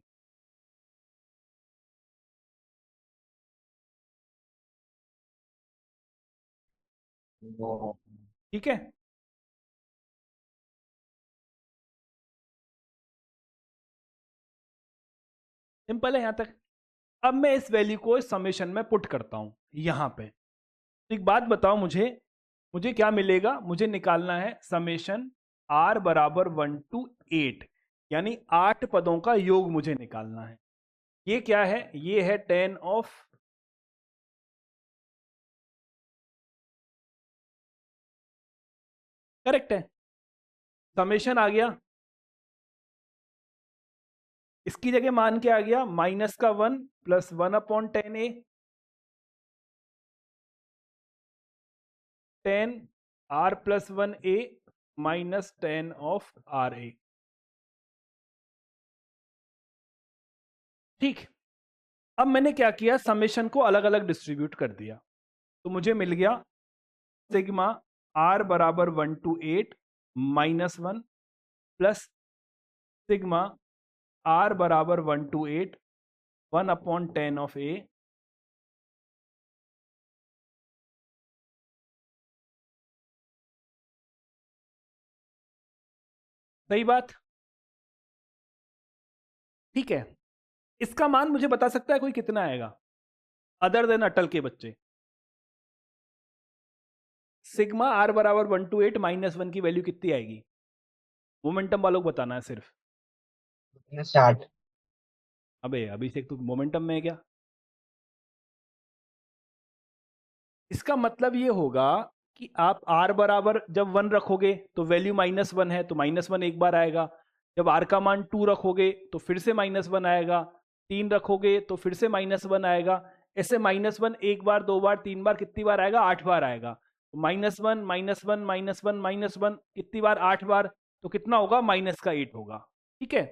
ठीक है, सिंपल है यहां तक। अब मैं इस वैल्यू को इस समेशन में पुट करता हूं यहां पे। तो एक बात बताओ मुझे, मुझे क्या मिलेगा? मुझे निकालना है समेशन r बराबर 1 to 8, यानी 8 पदों का योग मुझे निकालना है। ये क्या है? ये है 10 ऑफ, करेक्ट है, समेशन आ गया। इसकी जगह मान क्या आ गया? माइनस का 1 plus 1/10a, 10 r plus 1a minus 10 of R A. ठीक, अब मैंने क्या किया? समेशन को अलग अलग डिस्ट्रीब्यूट कर दिया, तो मुझे मिल गया सिग्मा r बराबर 1 to 8 minus 1 plus sigma r बराबर 1 to 8 1/10 ऑफ a सही बात, ठीक है। इसका मान मुझे बता सकता है कोई कितना आएगा अदर देन अटल के बच्चे? सिग्मा r बराबर 1 to 8 माइनस 1 की वैल्यू कितनी आएगी? मोमेंटम वालों को बताना है सिर्फ। 60। अबे अभिषेक तू मोमेंटम में है क्या? इसका मतलब ये होगा कि आप r बराबर जब 1 रखोगे तो वैल्यू -1 है, तो -1 एक बार आएगा। जब r का मान 2 रखोगे तो फिर से -1 आएगा। 3 रखोगे तो फिर से -1 आएगा। ऐसे -1 एक बार, दो बार, तीन बार, कितनी बार आएगा? 8 बार आएगा। तो -1 -1 -1 -1 कितनी बार? 8 बार। तो कितना होगा? -8 होगा। ठीक है,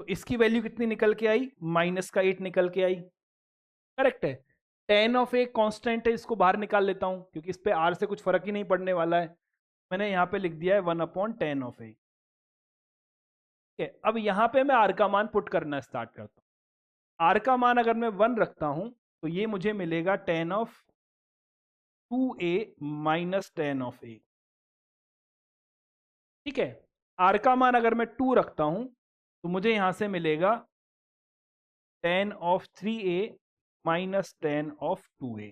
तो इसकी वैल्यू कितनी निकल के आई? -8 निकल के आई। करेक्ट है। 10 ऑफ ए कांस्टेंट है, इसको बाहर निकाल लेता हूं क्योंकि इस पे आर से कुछ फर्क ही नहीं पड़ने वाला है। मैंने यहाँ पे लिख दिया है 1/10 ऑफ ए। ठीक है, अब यहाँ पे मैं आर का मान पुट करना स्टार्ट करता हूँ। आर का मान अगर मैं 1 रखता हूं तो ये मुझे मिलेगा 10 ऑफ 2a माइनस 10 ऑफ ए। ठीक है, आर का मान अगर मैं 2 रखता हूं तो मुझे यहां से मिलेगा 10 of 3a minus 10 of 2a।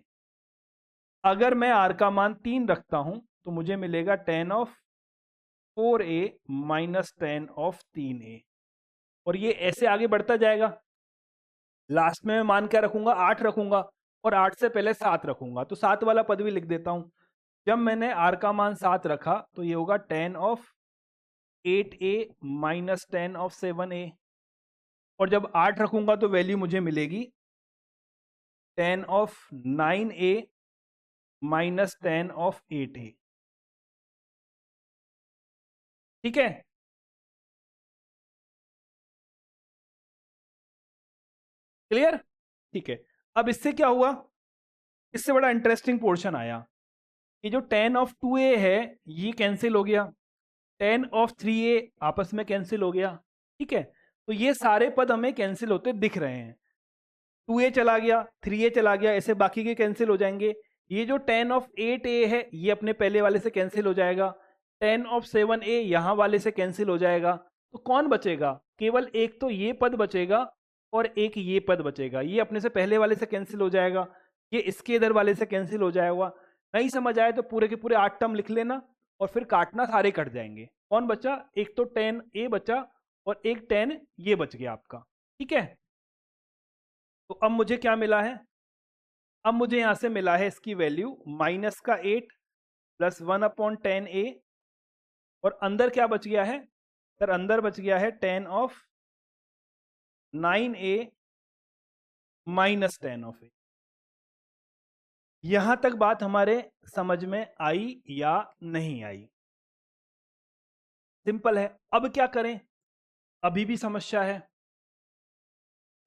अगर मैं आर का मान 3 रखता हूं तो मुझे मिलेगा 10 of 4a minus 10 of 3a। और ये ऐसे आगे बढ़ता जाएगा। लास्ट में मैं मान क्या रखूंगा? 8 रखूंगा, और 8 से पहले 7 रखूंगा, तो 7 वाला पद भी लिख देता हूं। जब मैंने आर का मान 7 रखा तो ये होगा 10 of 8a minus 10 of 7a। और जब 8 रखूंगा तो वैल्यू मुझे मिलेगी 10 of 9a minus 10 of 8a। ठीक है, क्लियर? ठीक है, अब इससे क्या हुआ? इससे बड़ा इंटरेस्टिंग पोर्शन आया। ये जो 10 ऑफ 2a है ये कैंसिल हो गया, 10 ऑफ 3a आपस में कैंसिल हो गया। ठीक है, तो ये सारे पद हमें कैंसिल होते दिख रहे हैं। 2a चला गया, 3a चला गया, ऐसे बाकी के कैंसिल हो जाएंगे। ये जो 10 ऑफ 8a है ये अपने पहले वाले से कैंसिल हो जाएगा। 10 ऑफ 7a यहाँ वाले से कैंसिल हो जाएगा। तो कौन बचेगा? केवल एक तो ये पद बचेगा और एक ये पद बचेगा। ये अपने से पहले वाले से कैंसिल हो जाएगा, ये इसके इधर वाले से कैंसिल हो जाएगा। नहीं समझ आए तो पूरे के पूरे 8 टर्म लिख लेना और फिर काटना, सारे कट जाएंगे। कौन बचा? एक तो 10a बचा और एक 10 ये बच गया आपका। ठीक है, तो अब मुझे क्या मिला है? अब मुझे यहां से मिला है इसकी वैल्यू माइनस का 8 प्लस 1/10a, और अंदर क्या बच गया है सर? अंदर बच गया है 10 of 9a minus 10 of a। यहां तक बात हमारे समझ में आई या नहीं आई? सिंपल है। अब क्या करें? अभी भी समस्या है।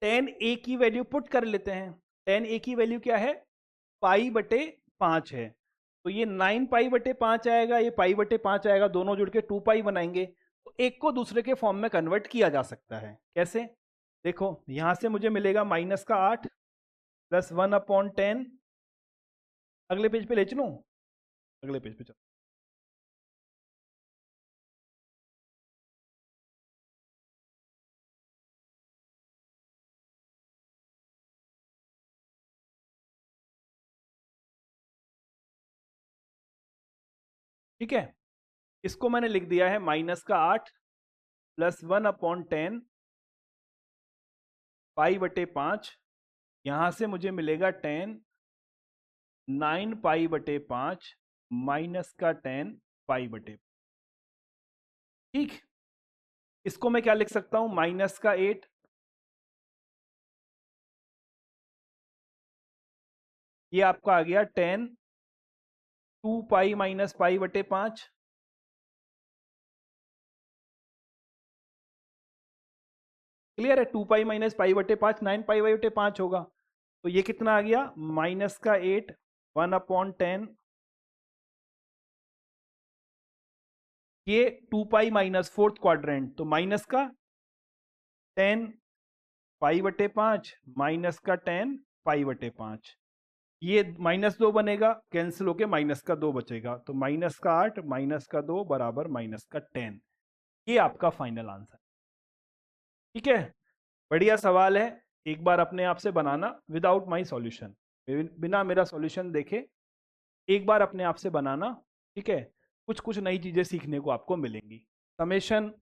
10a की वैल्यू पुट कर लेते हैं। 10a की वैल्यू क्या है? पाई बटे 5 है। तो ये 9 पाई बटे 5 आएगा, ये पाई बटे 5 आएगा, दोनों जुड़ के 2 पाई बनाएंगे। तो एक को दूसरे के फॉर्म में कन्वर्ट किया जा सकता है। कैसे? देखो यहां से मुझे मिलेगा माइनस का 8 प्लस 1/10। अगले पेज पे ले चलूं? अगले पेज पे चलो। ठीक है, इसको मैंने लिख दिया है माइनस का 8 प्लस 1/10 पाई बटे 5। यहां से मुझे मिलेगा 10 9 पाई बटे 5 माइनस का 10 पाई बटे। ठीक, इसको मैं क्या लिख सकता हूं? माइनस का 8 ये आपका आ गया 10 2 पाई माइनस पाई बटे 5। क्लियर है? 2 पाई माइनस पाई बटे 5 9 पाई बटे 5 होगा। तो ये कितना आ गया? माइनस का 8 1/10। ये 2 पाई माइनस फोर्थ क्वाड्रेंट, तो माइनस का 10 पाई बटे 5 माइनस का 10 पाई बटे 5। ये -2 बनेगा, कैंसिल होके माइनस का 2 बचेगा। तो माइनस का 8 माइनस का 2 बराबर माइनस का 10। ये आपका फाइनल आंसर। ठीक है, बढ़िया सवाल है। एक बार अपने आप से बनाना विदाउट माई सॉल्यूशन, बिना मेरा सॉल्यूशन देखे एक बार अपने आप से बनाना। ठीक है, कुछ कुछ नई चीजें सीखने को आपको मिलेंगी। समेशन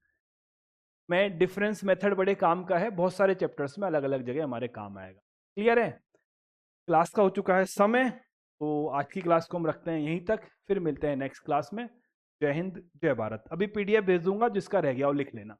में डिफरेंस मेथड बड़े काम का है, बहुत सारे चैप्टर्स में अलग अलग जगह हमारे काम आएगा। क्लियर है? क्लास का हो चुका है समय, तो आज की क्लास को हम रखते हैं यहीं तक, फिर मिलते हैं नेक्स्ट क्लास में। जय हिंद, जय भारत। अभी PDF भेज दूंगा, जिसका रह गया वो लिख लेना।